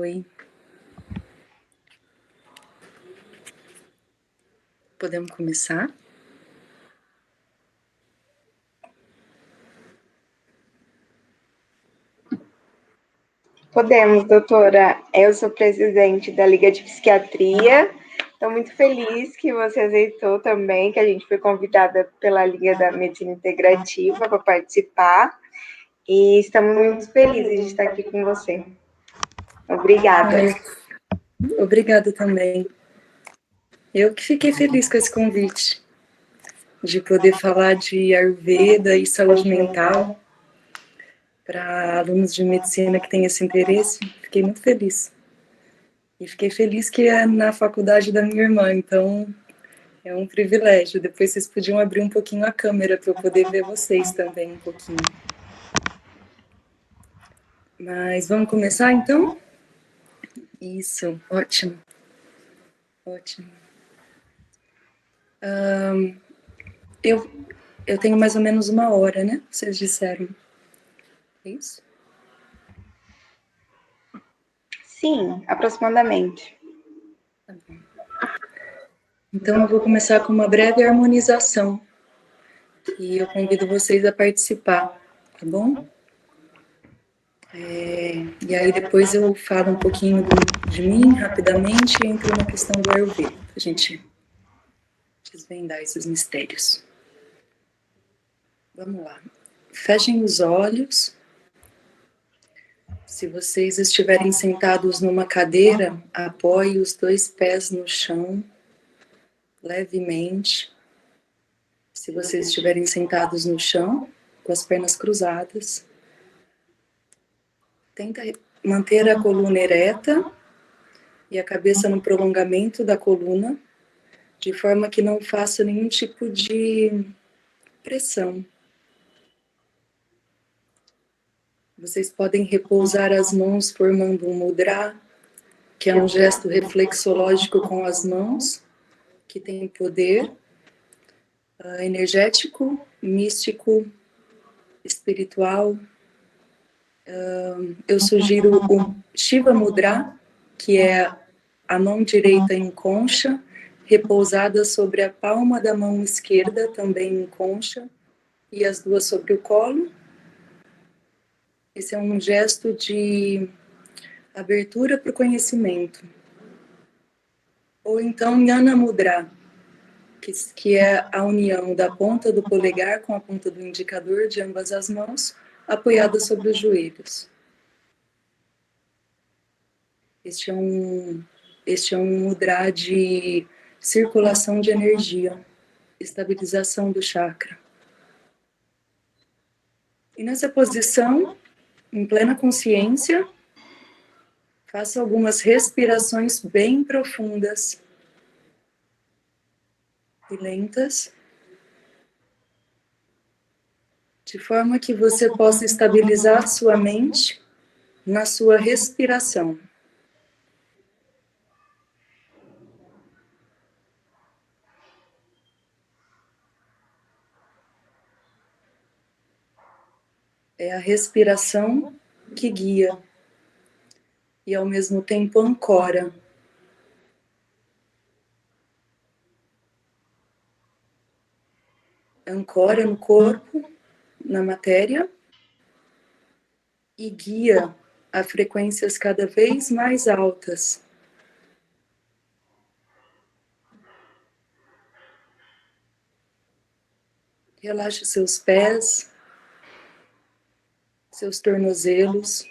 Oi. Podemos começar? Podemos, doutora. Eu sou presidente da Liga de Psiquiatria. Estou muito feliz que você aceitou também, que a gente foi convidada pela Liga da Medicina Integrativa para participar. E estamos muito felizes de estar aqui com você. Obrigada. Obrigada também. Eu que fiquei feliz com esse convite, de poder falar de Ayurveda e saúde mental para alunos de medicina que têm esse interesse. Fiquei muito feliz. E fiquei feliz que é na faculdade da minha irmã, então é um privilégio. Depois vocês podiam abrir um pouquinho a câmera para eu poder ver vocês também um pouquinho. Mas vamos começar então? Isso, ótimo. Ótimo. Eu tenho mais ou menos 1 hora, né? Vocês disseram. É isso? Sim, aproximadamente. Tá bom. Então eu vou começar com uma breve harmonização. E eu convido vocês a participar, tá bom? E aí depois eu falo um pouquinho de mim, rapidamente, e entro na questão do Ayurveda, pra gente desvendar esses mistérios. Vamos lá. Fechem os olhos. Se vocês estiverem sentados numa cadeira, apoie os 2 pés no chão, levemente. Se vocês estiverem sentados no chão, com as pernas cruzadas, tenta manter a coluna ereta e a cabeça no prolongamento da coluna, de forma que não faça nenhum tipo de pressão. Vocês podem repousar as mãos formando um mudra, que é um gesto reflexológico com as mãos, que tem poder energético, místico, espiritual. Eu sugiro o Shiva Mudra, que é a mão direita em concha, repousada sobre a palma da mão esquerda, também em concha, e as duas sobre o colo. Esse é um gesto de abertura para o conhecimento. Ou então Jnana Mudra, que é a união da ponta do polegar com a ponta do indicador de ambas as mãos, apoiada sobre os joelhos. Este é um mudra de circulação de energia, estabilização do chakra. E nessa posição, em plena consciência, faça algumas respirações bem profundas e lentas, de forma que você possa estabilizar sua mente na sua respiração. É a respiração que guia e, ao mesmo tempo, ancora. Ancora no corpo, na matéria, e guia a frequências cada vez mais altas. Relaxe seus pés, seus tornozelos,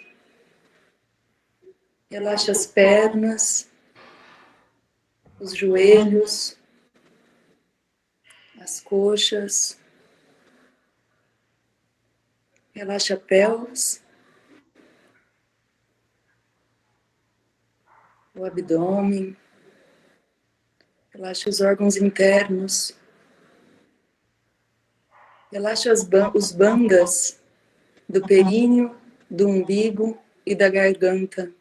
relaxe as pernas, os joelhos, as coxas, relaxe a pelvis, o abdômen, relaxe os órgãos internos, relaxe os bandas do períneo, do umbigo e da garganta.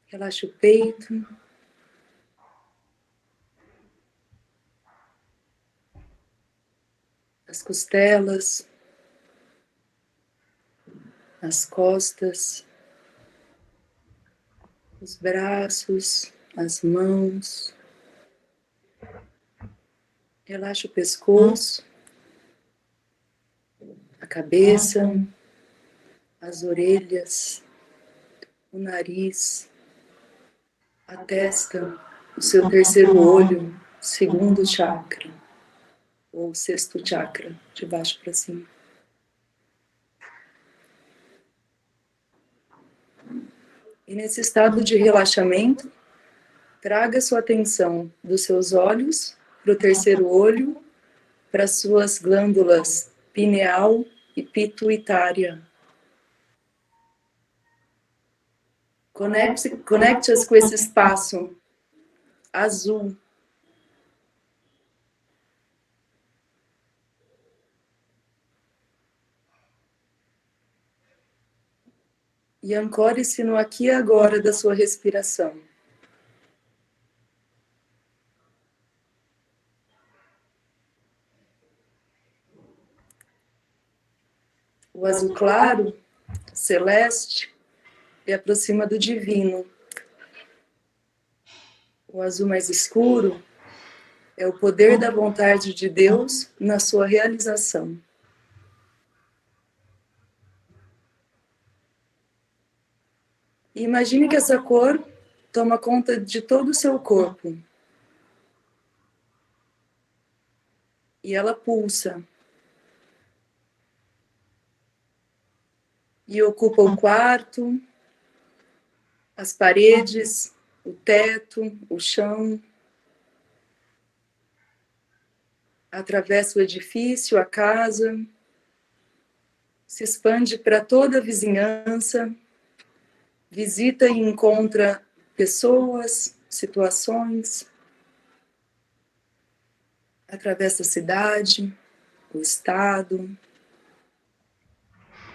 Relaxe o peito, as costelas, as costas, os braços, as mãos. Relaxa o pescoço, a cabeça, as orelhas, o nariz, a testa, o seu terceiro olho, segundo chakra, ou sexto chakra, de baixo para cima. E nesse estado de relaxamento, traga sua atenção dos seus olhos para o terceiro olho, para as suas glândulas pineal e pituitária. Conecte-as com esse espaço azul. E ancore-se no aqui e agora da sua respiração. O azul claro, celeste, se aproxima do divino. O azul mais escuro é o poder da vontade de Deus na sua realização. E imagine que essa cor toma conta de todo o seu corpo. E ela pulsa. E ocupa o quarto, as paredes, o teto, o chão. Atravessa o edifício, a casa. Se expande para toda a vizinhança. Visita e encontra pessoas, situações. Atravessa a cidade, o estado,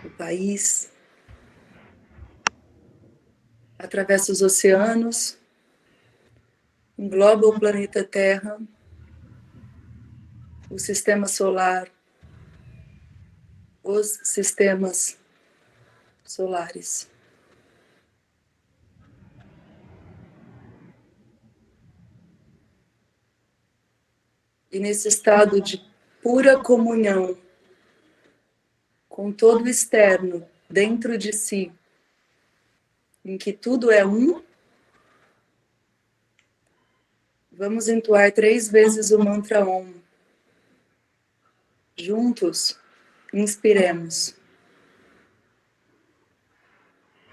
o país. Atravessa os oceanos, engloba o planeta Terra, o sistema solar, os sistemas solares. E nesse estado de pura comunhão com todo o externo dentro de si, em que tudo é um, vamos entoar 3 vezes o mantra Om. Juntos, inspiremos.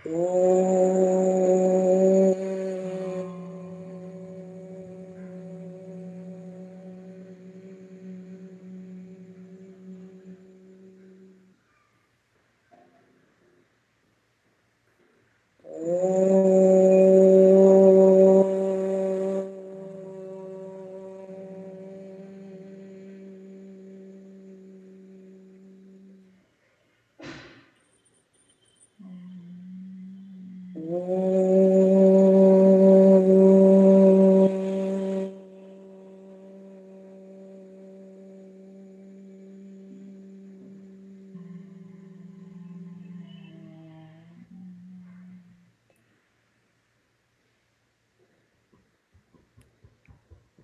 Om.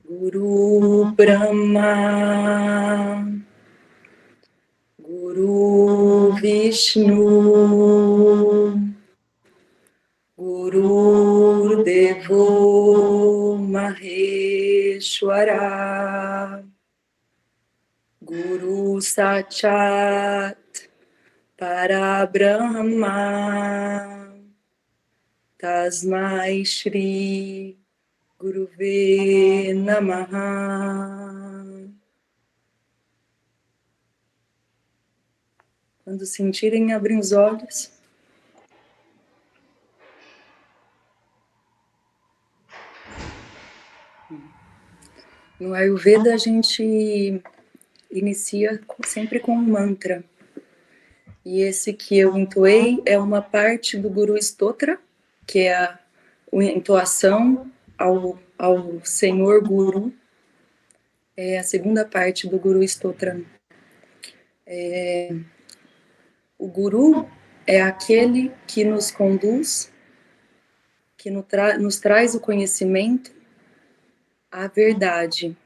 Guru Brahma, Guru Vishnu, Guru Devo Maheshwara, Guru Sachat Parabrahma, Tasmai Shri Guruve Namaha. Quando sentirem, abrem os olhos. No Ayurveda a gente inicia sempre com um mantra. E esse que eu entoei é uma parte do Guru Stotra, que é a entoação ao Senhor Guru. É a segunda parte do Guru Stotra. O Guru é aquele que nos conduz, que nos traz o conhecimento, a verdade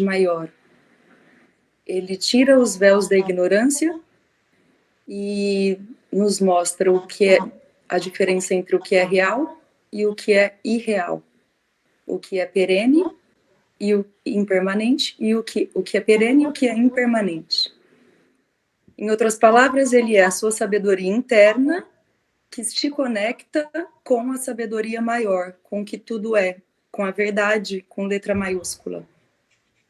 maior. Ele tira os véus da ignorância e nos mostra o que é a diferença entre o que é real e o que é irreal. O que é perene e o impermanente, e o que é perene e o que é impermanente. Em outras palavras, ele é a sua sabedoria interna que te conecta com a sabedoria maior, com o que tudo é, com a verdade com letra maiúscula.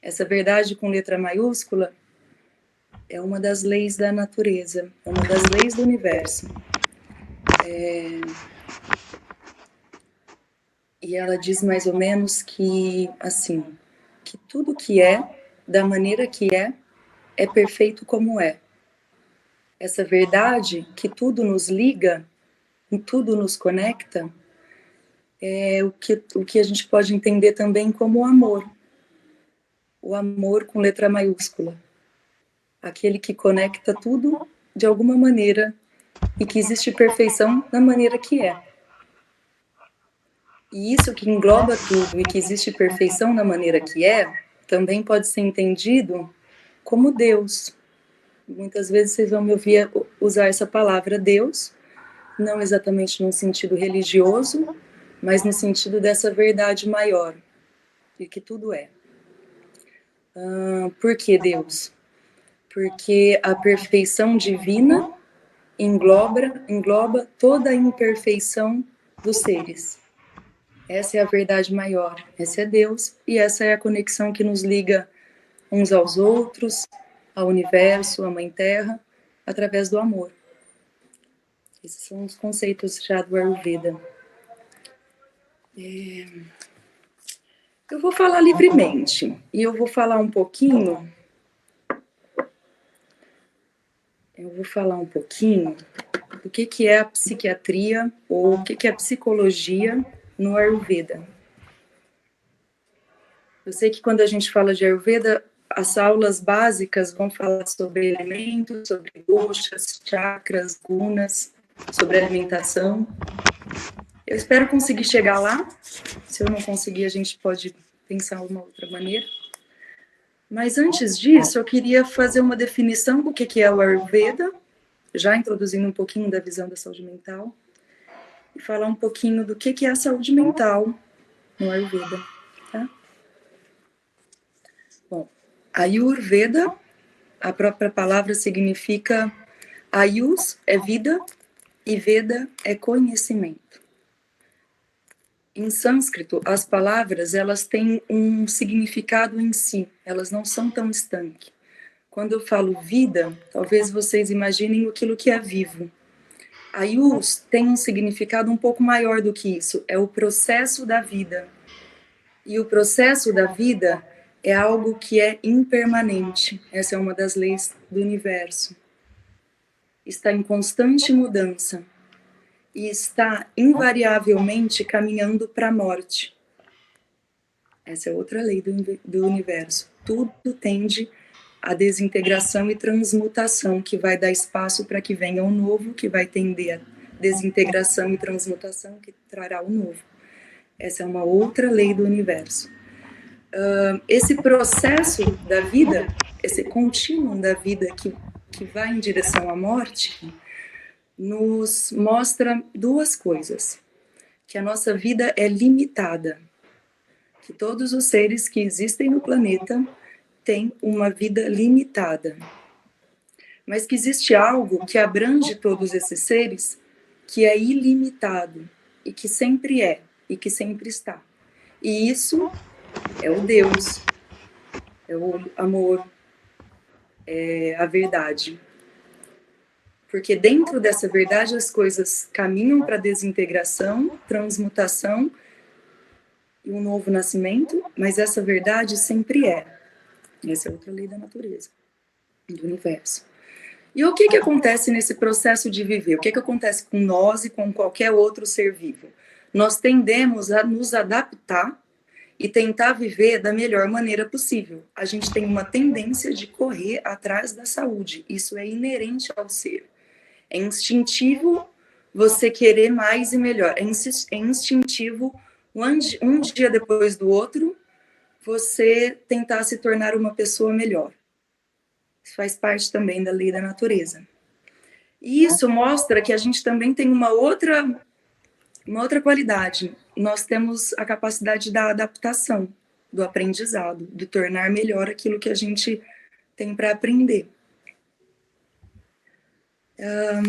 Essa verdade com letra maiúscula é uma das leis da natureza, é uma das leis do universo. E ela diz mais ou menos que, assim, que tudo que é, da maneira que é perfeito como é. Essa verdade que tudo nos liga, tudo nos conecta, é o que a gente pode entender também como o amor. O amor com letra maiúscula. Aquele que conecta tudo de alguma maneira e que existe perfeição na maneira que é. E isso que engloba tudo e que existe perfeição na maneira que é, também pode ser entendido como Deus. Muitas vezes vocês vão me ouvir usar essa palavra Deus, não exatamente num sentido religioso, mas no sentido dessa verdade maior, de que tudo é. Por que Deus? Porque a perfeição divina engloba toda a imperfeição dos seres. Essa é a verdade maior, esse é Deus, e essa é a conexão que nos liga uns aos outros, ao universo, à Mãe Terra, através do amor. Esses são os conceitos já do Ayurveda. Eu vou falar livremente, e eu vou falar um pouquinho do que é a psiquiatria ou o que é a psicologia no Ayurveda. Eu sei que quando a gente fala de Ayurveda, as aulas básicas vão falar sobre elementos, sobre doshas, chakras, gunas, sobre alimentação. Eu espero conseguir chegar lá. Se eu não conseguir, a gente pode pensar uma outra maneira. Mas antes disso, eu queria fazer uma definição do que é o Ayurveda, já introduzindo um pouquinho da visão da saúde mental, e falar um pouquinho do que é a saúde mental no Ayurveda, tá? Bom, Ayurveda, a própria palavra significa Ayus é vida e Veda é conhecimento. Em sânscrito, as palavras, elas têm um significado em si, elas não são tão estanques. Quando eu falo vida, talvez vocês imaginem aquilo que é vivo. Ayus tem um significado um pouco maior do que isso, é o processo da vida. E o processo da vida é algo que é impermanente. Essa é uma das leis do universo. Está em constante mudança e está invariavelmente caminhando para a morte. Essa é outra lei do universo. Tudo tende à desintegração e transmutação, que vai dar espaço para que venha o novo, que vai tender à desintegração e transmutação, que trará o novo. Essa é uma outra lei do universo. Esse processo da vida, esse contínuo da vida que vai em direção à morte, nos mostra duas coisas. Que a nossa vida é limitada. Que todos os seres que existem no planeta têm uma vida limitada. Mas que existe algo que abrange todos esses seres, que é ilimitado, e que sempre é, e que sempre está. E isso é o Deus, é o amor, é a verdade. Porque dentro dessa verdade as coisas caminham para desintegração, transmutação e um novo nascimento, mas essa verdade sempre é. Essa é outra lei da natureza, do universo. E o que acontece nesse processo de viver? O que acontece com nós e com qualquer outro ser vivo? Nós tendemos a nos adaptar e tentar viver da melhor maneira possível. A gente tem uma tendência de correr atrás da saúde. Isso é inerente ao ser. É instintivo você querer mais e melhor. É instintivo, um dia depois do outro, você tentar se tornar uma pessoa melhor. Isso faz parte também da lei da natureza. E isso mostra que a gente também tem uma outra qualidade. Nós temos a capacidade da adaptação, do aprendizado, de tornar melhor aquilo que a gente tem para aprender.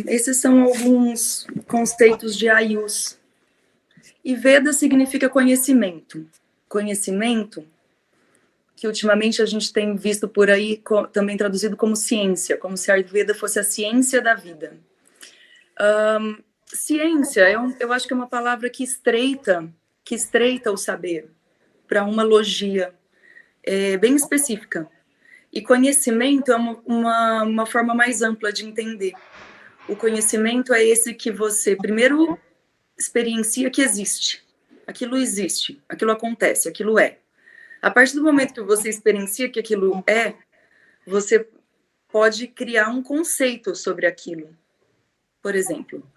Esses são alguns conceitos de Ayus. E Veda significa conhecimento. Conhecimento, que ultimamente a gente tem visto por aí também traduzido como ciência, como se a Ayurveda fosse a ciência da vida. Ciência, eu acho que é uma palavra que estreita o saber para uma logia bem específica. E conhecimento é uma forma mais ampla de entender. O conhecimento é esse que você, primeiro, experiencia que existe. Aquilo acontece, aquilo é. A partir do momento que você experiencia que aquilo é, você pode criar um conceito sobre aquilo. Por exemplo,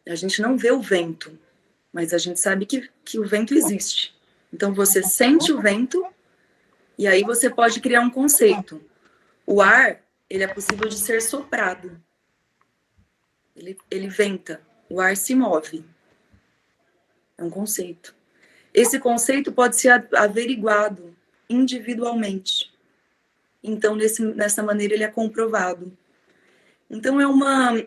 a gente não vê o vento, mas a gente sabe que o vento existe. Então, você sente o vento e aí você pode criar um conceito. O ar, ele é possível de ser soprado. Ele venta, o ar se move. É um conceito. Esse conceito pode ser averiguado individualmente. Então, nessa maneira, ele é comprovado. Então,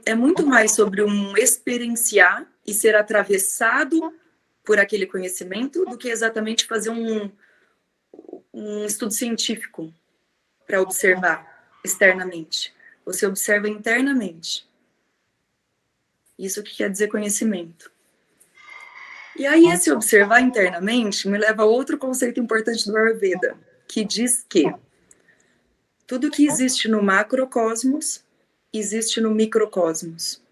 é muito mais sobre um experienciar e ser atravessado por aquele conhecimento do que exatamente fazer um estudo científico para observar externamente. Você observa internamente. Isso que quer dizer conhecimento. E aí, esse observar internamente me leva a outro conceito importante do Ayurveda, que diz que tudo que existe no macrocosmos existe no microcosmos.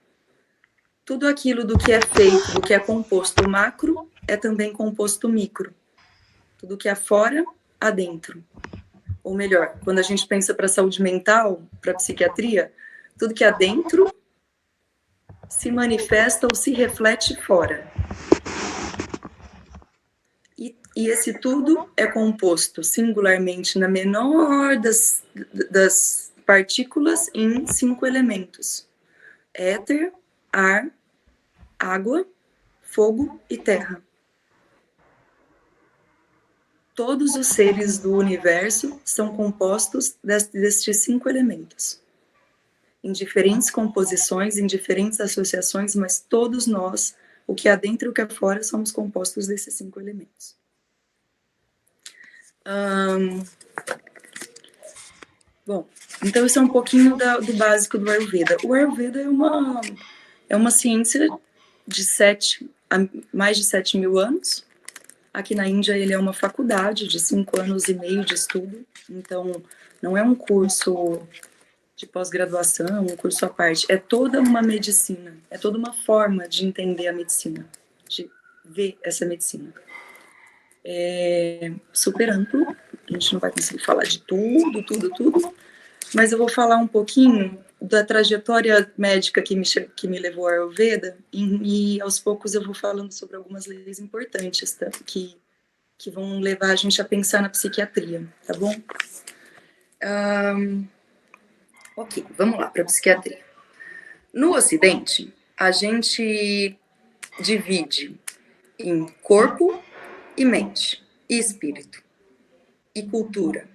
Tudo aquilo do que é feito, do que é composto macro, é também composto micro. Tudo que é fora, adentro. Ou melhor, quando a gente pensa para a saúde mental, para a psiquiatria, tudo que é dentro se manifesta ou se reflete fora. E esse tudo é composto singularmente na menor das partículas em 5 elementos: éter, ar, água, fogo e terra. Todos os seres do universo são compostos destes 5 elementos. Em diferentes composições, em diferentes associações, mas todos nós, o que há dentro e o que há fora, somos compostos desses 5 elementos. Bom, então isso é um pouquinho do básico do Ayurveda. O Ayurveda é uma ciência de mais de 7 mil anos. Aqui na Índia ele é uma faculdade de 5 anos e meio de estudo. Então, não é um curso de pós-graduação, um curso à parte. É toda uma medicina, é toda uma forma de entender a medicina, de ver essa medicina. É super amplo, a gente não vai conseguir falar de tudo, mas eu vou falar um pouquinho da trajetória médica que me levou ao Ayurveda, e aos poucos eu vou falando sobre algumas leis importantes, tá? que vão levar a gente a pensar na psiquiatria, tá bom? Ok, vamos lá para a psiquiatria. No Ocidente, a gente divide em corpo e mente, e espírito, e cultura.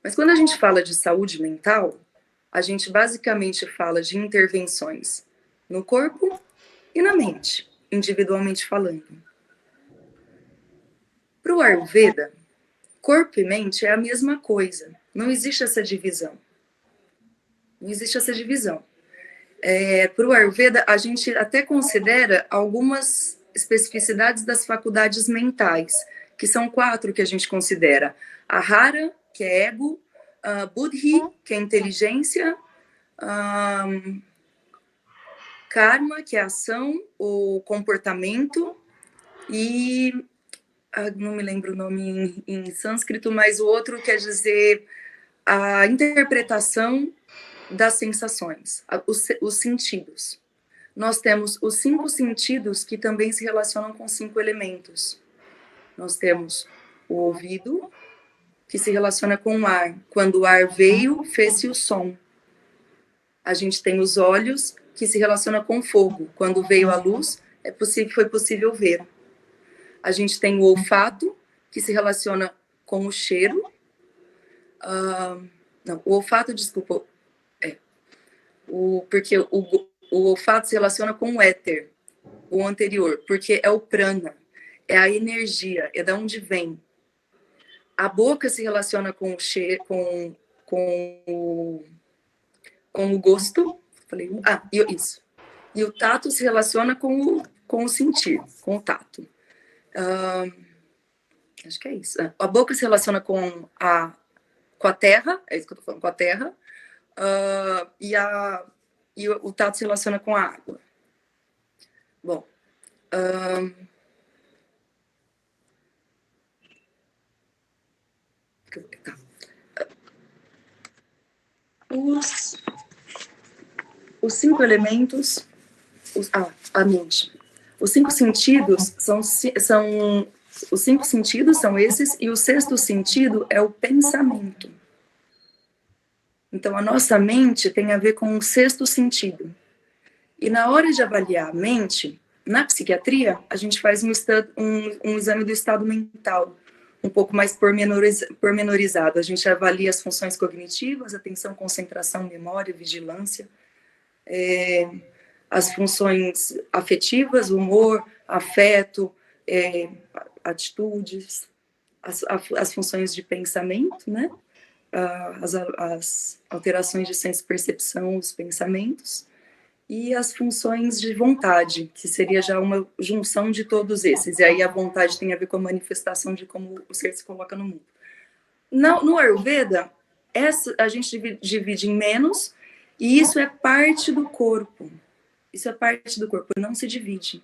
Mas quando a gente fala de saúde mental, a gente basicamente fala de intervenções no corpo e na mente, individualmente falando. Para o Ayurveda, corpo e mente é a mesma coisa. Não existe essa divisão. Não existe essa divisão. Para o Ayurveda, a gente até considera algumas especificidades das faculdades mentais, que são 4 que a gente considera. Ahara, que é ego, Buddhi, que é inteligência, Karma, que é ação ou comportamento, e não me lembro o nome em sânscrito, mas o outro quer dizer a interpretação das sensações, os sentidos. Nós temos os 5 sentidos que também se relacionam com 5 elementos. Nós temos o ouvido, que se relaciona com o ar. Quando o ar veio, fez-se o som. A gente tem os olhos, que se relaciona com o fogo. Quando veio a luz, foi possível ver. A gente tem o olfato, que se relaciona com o cheiro. Não, o olfato, desculpa. Porque o olfato se relaciona com o éter, o anterior, porque é o prana, é a energia, é da onde vem. A boca se relaciona com o cheiro, com o gosto. Falei, isso. E o tato se relaciona com o sentir, com o tato. Acho que é isso. A boca se relaciona com a terra, é isso que eu tô falando, com a terra. E o tato se relaciona com a água. Bom. Tá. Os 5 elementos, a mente. Os 5 sentidos os 5 sentidos são esses, e o 6º sentido é o pensamento. Então, a nossa mente tem a ver com o 6º sentido. E na hora de avaliar a mente, na psiquiatria, a gente faz um exame do estado mental, um pouco mais pormenorizado. A gente avalia as funções cognitivas, atenção, concentração, memória, vigilância, as funções afetivas, humor, afeto, atitudes, as funções de pensamento, né? As alterações de senso-percepção, os pensamentos, e as funções de vontade, que seria já uma junção de todos esses. E aí a vontade tem a ver com a manifestação de como o ser se coloca no mundo. No Ayurveda, a gente divide em menos, e isso é parte do corpo. Isso é parte do corpo, não se divide.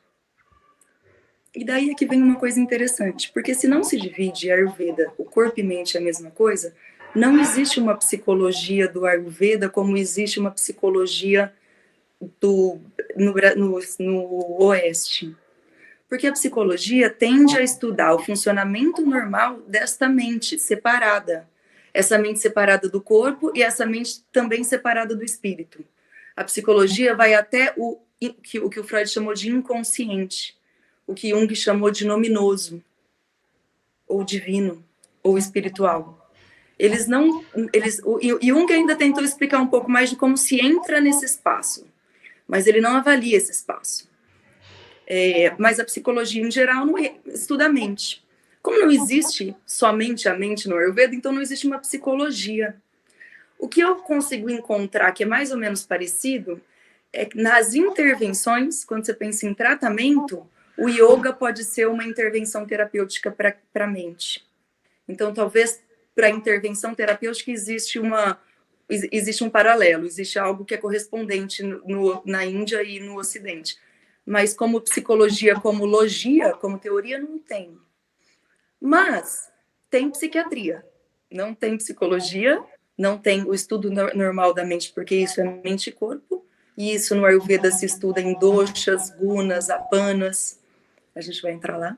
E daí é que vem uma coisa interessante, porque se não se divide Ayurveda, o corpo e mente é a mesma coisa, não existe uma psicologia do Ayurveda como existe uma psicologia no Oeste. Porque a psicologia tende a estudar o funcionamento normal desta mente separada. Essa mente separada do corpo e essa mente também separada do espírito. A psicologia vai até o que o Freud chamou de inconsciente, o que Jung chamou de nominoso, ou divino, ou espiritual. O Jung ainda tentou explicar um pouco mais de como se entra nesse espaço, mas ele não avalia esse espaço. Mas a psicologia, em geral, não estuda a mente. Como não existe somente a mente no Ayurveda, então não existe uma psicologia. O que eu consigo encontrar que é mais ou menos parecido é que nas intervenções, quando você pensa em tratamento, o yoga pode ser uma intervenção terapêutica para a mente. Então, talvez para a intervenção terapêutica existe um paralelo, existe algo que é correspondente na Índia e no Ocidente. Mas como psicologia, como logia, como teoria, não tem. Mas tem psiquiatria, não tem psicologia, não tem o estudo normal da mente, porque isso é mente e corpo, e isso no Ayurveda se estuda em doshas, gunas, apanas, a gente vai entrar lá.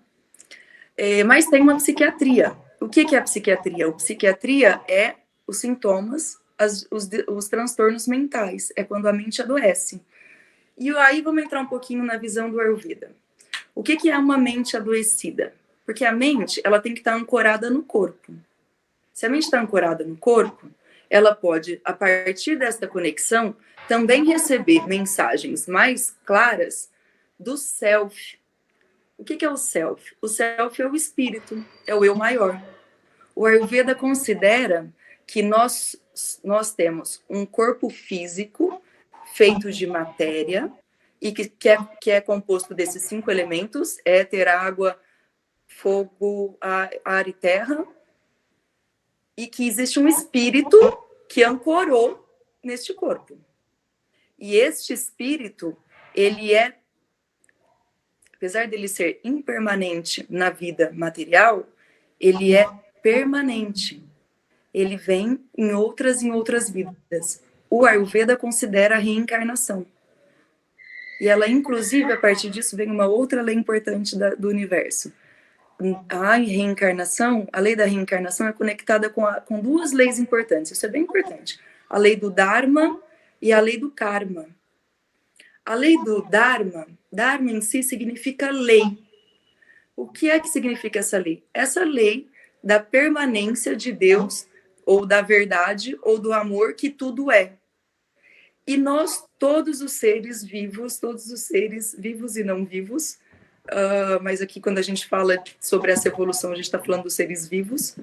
Mas tem uma psiquiatria. O que é a psiquiatria? A psiquiatria é os sintomas, os transtornos mentais, é quando a mente adoece. E aí vamos entrar um pouquinho na visão do Ayurveda. O que é uma mente adoecida? Porque a mente, ela tem que estar ancorada no corpo. Se a mente está ancorada no corpo, ela pode, a partir desta conexão, também receber mensagens mais claras do self. O que é o self? O self é o espírito, é o eu maior. O Ayurveda considera que nós temos um corpo físico feito de matéria e que é composto desses 5 elementos, éter, água, fogo, ar e terra, e que existe um espírito que ancorou neste corpo. E este espírito, ele apesar dele ser impermanente na vida material, ele é permanente. Ele vem em outras vidas. o Ayurveda considera a reencarnação. E ela, inclusive, a partir disso, vem uma outra lei importante do universo. A reencarnação, a lei da reencarnação é conectada com duas leis importantes, isso é bem importante. A lei do Dharma e a lei do Karma. A lei do Dharma em si significa lei. O que é que significa essa lei? Essa lei da permanência de Deus, ou da verdade, ou do amor que tudo é. E nós, todos os seres vivos e não vivos, mas aqui quando a gente fala sobre essa evolução, a gente está falando dos seres vivos,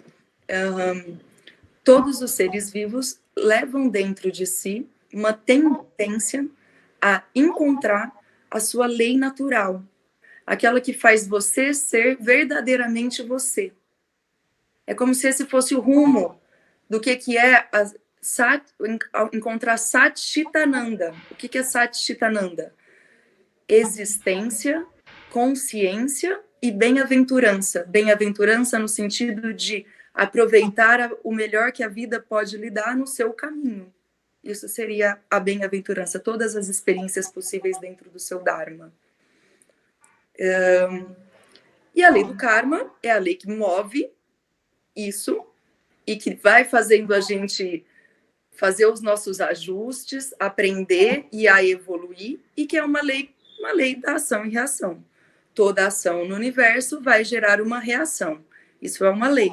todos os seres vivos levam dentro de si uma tendência a encontrar a sua lei natural, aquela que faz você ser verdadeiramente você. É como se esse fosse o rumo do que é encontrar Satchitananda. O que é Satchitananda? Existência, consciência e bem-aventurança. Bem-aventurança no sentido de aproveitar o melhor que a vida pode lhe dar no seu caminho. Isso seria a bem-aventurança, todas as experiências possíveis dentro do seu Dharma. E a lei do Karma é a lei que move isso e que vai fazendo a gente fazer os nossos ajustes, aprender e a evoluir, e que é uma lei da ação e reação. Toda ação no universo vai gerar uma reação. Isso é uma lei.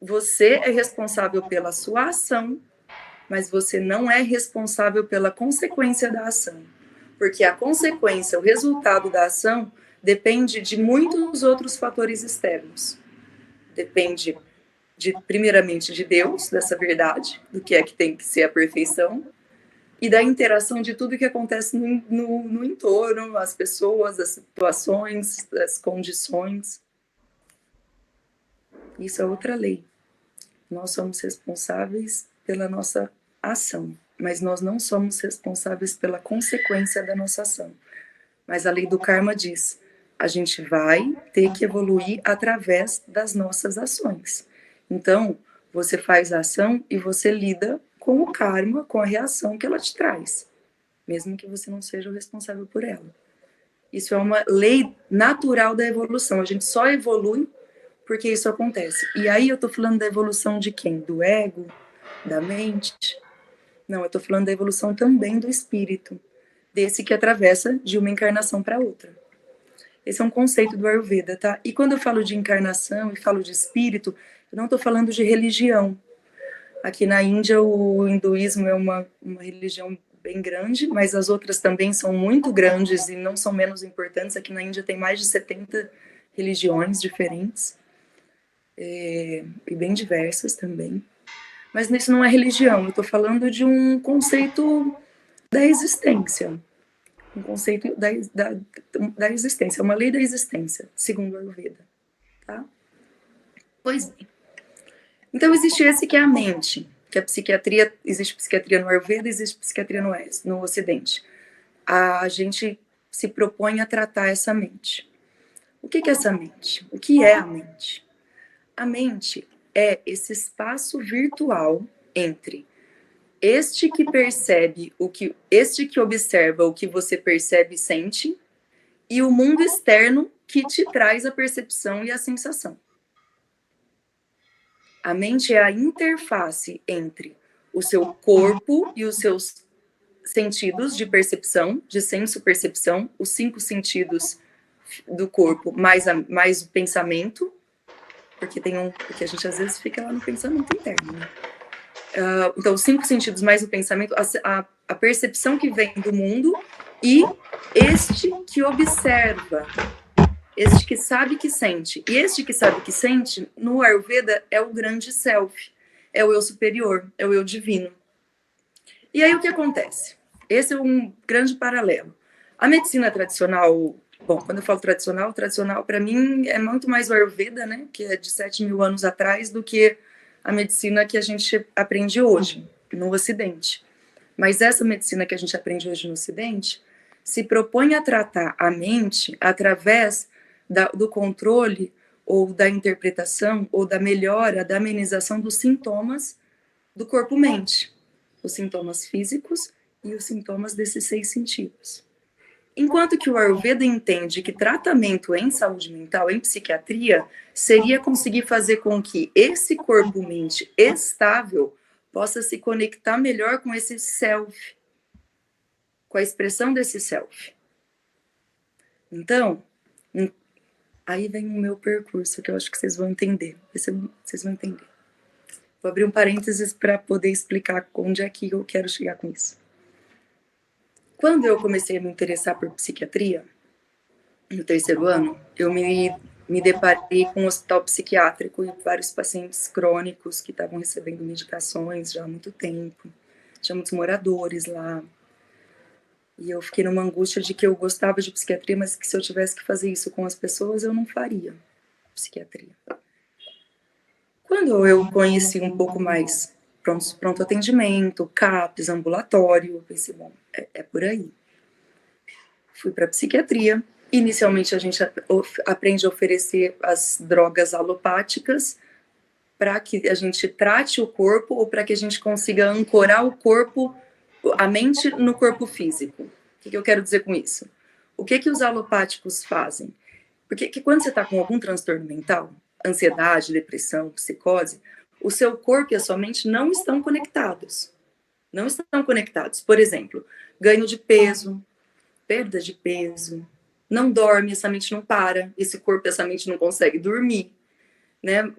Você é responsável pela sua ação, mas você não é responsável pela consequência da ação. Porque a consequência, o resultado da ação, depende de muitos outros fatores externos. Depende primeiramente de Deus, dessa verdade, do que é que tem que ser a perfeição, e da interação de tudo que acontece no entorno, as pessoas, as situações, as condições. Isso é outra lei. Nós somos responsáveis pela nossa ação, mas nós não somos responsáveis pela consequência da nossa ação. Mas a lei do karma diz, a gente vai ter que evoluir através das nossas ações. Então, você faz a ação e você lida com o karma, com a reação que ela te traz, mesmo que você não seja o responsável por ela. Isso é uma lei natural da evolução. A gente só evolui porque isso acontece. E aí eu tô falando da evolução de quem? Do ego? Da mente? Não, eu tô falando da evolução também do espírito, desse que atravessa de uma encarnação para outra. Esse é um conceito do Ayurveda, tá? E quando eu falo de encarnação e falo de espírito, eu não estou falando de religião. Aqui na Índia, o hinduísmo é uma religião bem grande, mas as outras também são muito grandes e não são menos importantes. Aqui na Índia tem mais de 70 religiões diferentes, e bem diversas também. Mas isso não é religião, eu estou falando de um conceito da existência. Um conceito da existência, uma lei da existência, segundo o Ayurveda. Tá? Pois bem. Então, existe esse que é a mente, que a psiquiatria, existe psiquiatria no Ayurveda, existe psiquiatria no Ocidente. A gente se propõe a tratar essa mente. O que é essa mente? O que é a mente? A mente é esse espaço virtual entre este que observa o que você percebe e sente, e o mundo externo que te traz a percepção e a sensação. A mente é a interface entre o seu corpo e os seus sentidos de percepção, de senso-percepção, os 5 sentidos do corpo, mais o pensamento, porque a gente às vezes fica lá no pensamento interno, né? Então, os 5 sentidos mais o pensamento, a percepção que vem do mundo e este que observa, este que sabe que sente. E este que sabe que sente, no Ayurveda, é o grande self, é o eu superior, é o eu divino. E aí o que acontece? Esse é um grande paralelo. A medicina tradicional, bom, quando eu falo tradicional para mim é muito mais o Ayurveda, né, que é de 7.000 anos atrás, do que a medicina que a gente aprende hoje, no Ocidente. Mas essa medicina que a gente aprende hoje no Ocidente se propõe a tratar a mente através do controle ou da interpretação ou da melhora, da amenização dos sintomas do corpo-mente. os sintomas físicos e os sintomas desses 6 sentidos. Enquanto que o Ayurveda entende que tratamento em saúde mental, em psiquiatria, seria conseguir fazer com que esse corpo-mente estável possa se conectar melhor com esse self, com a expressão desse self. Então, aí vem o meu percurso, que eu acho que vocês vão entender. Vocês vão entender. Vou abrir um parênteses para poder explicar onde é que eu quero chegar com isso. Quando eu comecei a me interessar por psiquiatria, no 3º ano, eu me deparei com um hospital psiquiátrico e vários pacientes crônicos que estavam recebendo medicações já há muito tempo. Tinha muitos moradores lá. E eu fiquei numa angústia de que eu gostava de psiquiatria, mas que se eu tivesse que fazer isso com as pessoas, eu não faria psiquiatria. Quando eu conheci um pouco mais pronto atendimento, CAPS, ambulatório, eu pensei, bom, é por aí. Fui para psiquiatria. Inicialmente a gente aprende a oferecer as drogas alopáticas para que a gente trate o corpo ou para que a gente consiga ancorar o corpo, a mente no corpo físico. O que eu quero dizer com isso? O que os alopáticos fazem? Porque quando você está com algum transtorno mental, ansiedade, depressão, psicose, o seu corpo e a sua mente não estão conectados. Não estão conectados. Por exemplo, ganho de peso, perda de peso, não dorme, essa mente não para, esse corpo e essa mente não consegue dormir, né?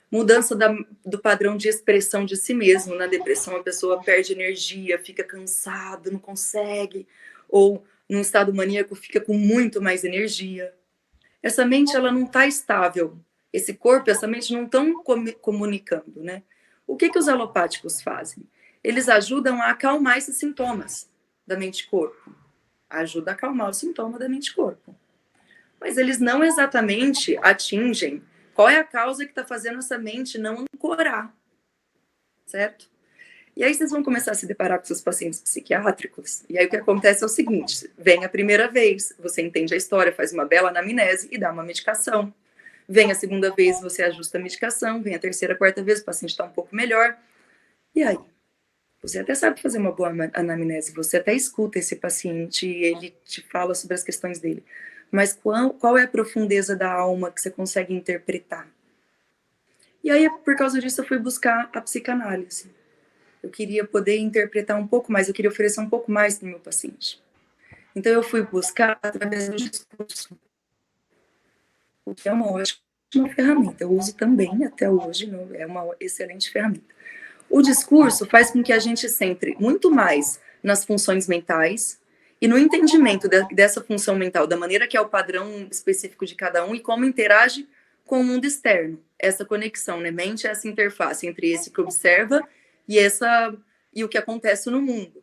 Mudança do padrão de expressão de si mesmo. Na depressão, a pessoa perde energia, fica cansada, não consegue, ou num estado maníaco fica com muito mais energia. Essa mente, ela não está estável. Esse corpo e essa mente não estão comunicando, né? O que os alopáticos fazem? Eles ajudam a acalmar esses sintomas da mente-corpo. Ajuda a acalmar o sintoma da mente-corpo. Mas eles não exatamente atingem qual é a causa que está fazendo essa mente não ancorar, certo? E aí vocês vão começar a se deparar com seus pacientes psiquiátricos, e aí o que acontece é o seguinte, vem a primeira vez, você entende a história, faz uma bela anamnese e dá uma medicação. Vem a segunda vez, você ajusta a medicação, vem a terceira, quarta vez, o paciente está um pouco melhor. E aí? Você até sabe fazer uma boa anamnese, você até escuta esse paciente, ele te fala sobre as questões dele. Mas qual é a profundeza da alma que você consegue interpretar? E aí, por causa disso, eu fui buscar a psicanálise. Eu queria poder interpretar um pouco mais, eu queria oferecer um pouco mais para o meu paciente. Então, eu fui buscar através do discurso, o que é uma ótima ferramenta. Eu uso também, até hoje, é uma excelente ferramenta. O discurso faz com que a gente centre muito mais nas funções mentais e no entendimento dessa função mental, da maneira que é o padrão específico de cada um e como interage com o mundo externo. Essa conexão, né? Mente é essa interface entre esse que observa e o que acontece no mundo.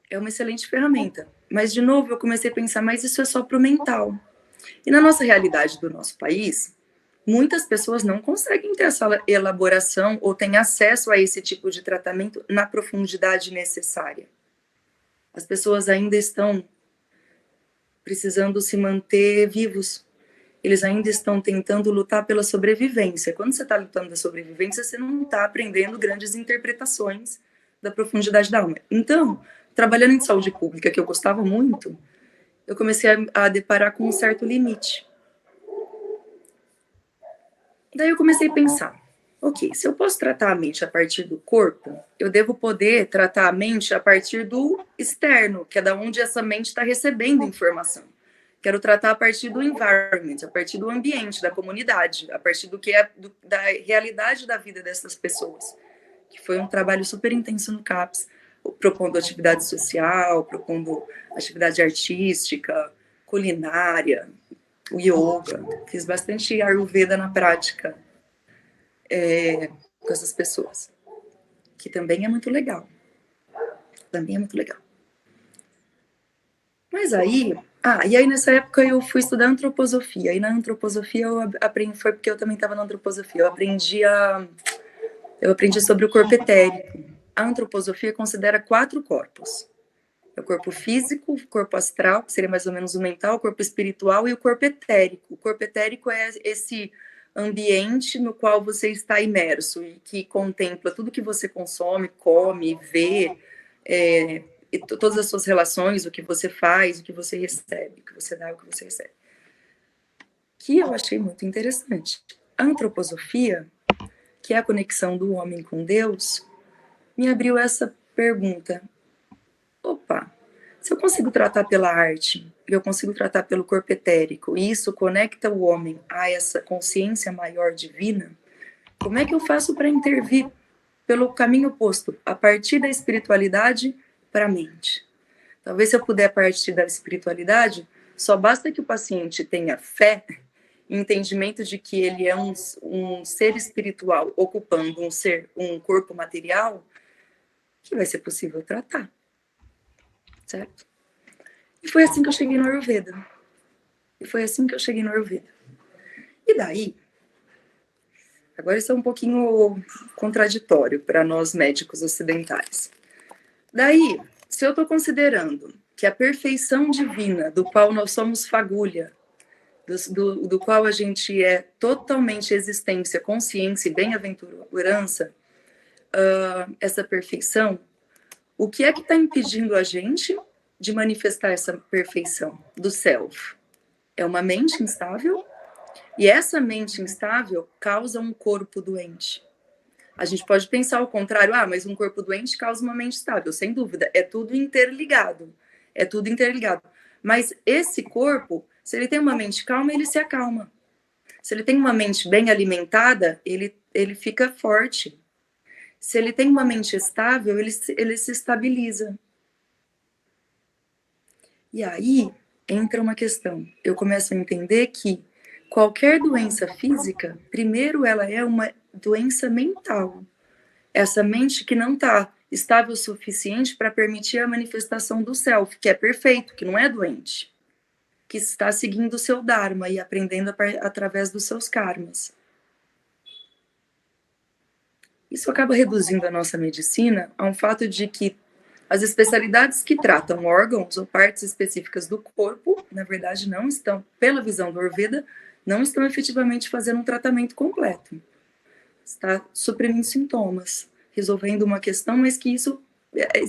É uma excelente ferramenta. Mas, de novo, eu comecei a pensar, mas isso é só para o mental. E na nossa realidade do nosso país, muitas pessoas não conseguem ter essa elaboração ou têm acesso a esse tipo de tratamento na profundidade necessária. As pessoas ainda estão precisando se manter vivos. Eles ainda estão tentando lutar pela sobrevivência. Quando você está lutando pela sobrevivência, você não está aprendendo grandes interpretações da profundidade da alma. Então, trabalhando em saúde pública, que eu gostava muito, eu comecei a deparar com um certo limite. Daí eu comecei a pensar, ok, se eu posso tratar a mente a partir do corpo, eu devo poder tratar a mente a partir do externo, que é da onde essa mente está recebendo informação. Quero tratar a partir do environment, a partir do ambiente, da comunidade, a partir do que é da realidade da vida dessas pessoas. Que foi um trabalho super intenso no CAPS, propondo atividade social, propondo atividade artística, culinária, o yoga. Fiz bastante Ayurveda na prática com essas pessoas, que também é muito legal. Também é muito legal. Mas aí... e aí nessa época eu fui estudar antroposofia. E na antroposofia eu aprendi, foi porque eu também estava na antroposofia, eu aprendi sobre o corpo etérico. A antroposofia considera 4 corpos. É o corpo físico, o corpo astral, que seria mais ou menos o mental, o corpo espiritual e o corpo etérico. O corpo etérico é esse ambiente no qual você está imerso e que contempla tudo que você consome, come, vê, e todas as suas relações, o que você faz, o que você recebe, o que você dá, o que você recebe. Que eu achei muito interessante. A antroposofia, que é a conexão do homem com Deus, me abriu essa pergunta. Opa, se eu consigo tratar pela arte, e eu consigo tratar pelo corpo etérico, e isso conecta o homem a essa consciência maior divina, como é que eu faço para intervir pelo caminho oposto, a partir da espiritualidade para a mente? Talvez se eu puder partir da espiritualidade, só basta que o paciente tenha fé, entendimento de que ele é um ser espiritual ocupando um corpo material, que vai ser possível tratar, certo? E foi assim que eu cheguei no Ayurveda. E daí, agora isso é um pouquinho contraditório para nós médicos ocidentais. Daí, se eu estou considerando que a perfeição divina, do qual nós somos fagulha, do qual a gente é totalmente existência, consciência e bem-aventurança, essa perfeição, o que é que está impedindo a gente de manifestar essa perfeição do self? É uma mente instável, e essa mente instável causa um corpo doente. A gente pode pensar ao contrário, mas um corpo doente causa uma mente estável, sem dúvida, é tudo interligado, Mas esse corpo, se ele tem uma mente calma, ele se acalma. Se ele tem uma mente bem alimentada, ele fica forte. Se ele tem uma mente estável, ele se estabiliza. E aí entra uma questão. Eu começo a entender que qualquer doença física, primeiro ela é uma doença mental. Essa mente que não está estável o suficiente para permitir a manifestação do self, que é perfeito, que não é doente, que está seguindo o seu dharma e aprendendo através dos seus karmas. Isso acaba reduzindo a nossa medicina a um fato de que as especialidades que tratam órgãos ou partes específicas do corpo, na verdade, não estão, pela visão do Ayurveda, não estão efetivamente fazendo um tratamento completo. Está suprimindo sintomas, resolvendo uma questão, mas que isso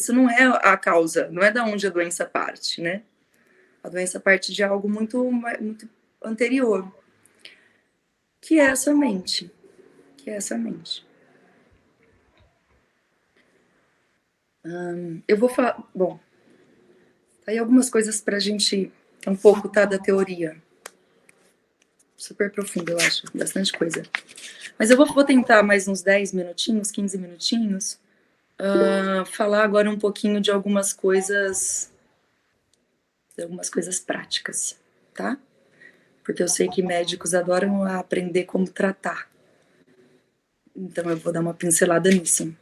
não é a causa, não é da onde a doença parte, né? A doença parte de algo muito, muito anterior, que é essa mente, eu vou falar, bom, aí algumas coisas para a gente um pouco da teoria, super profunda, eu acho, bastante coisa. Mas eu vou tentar mais uns 10 minutinhos, 15 minutinhos, falar agora um pouquinho de algumas coisas práticas, tá? Porque eu sei que médicos adoram aprender como tratar. Então eu vou dar uma pincelada nisso.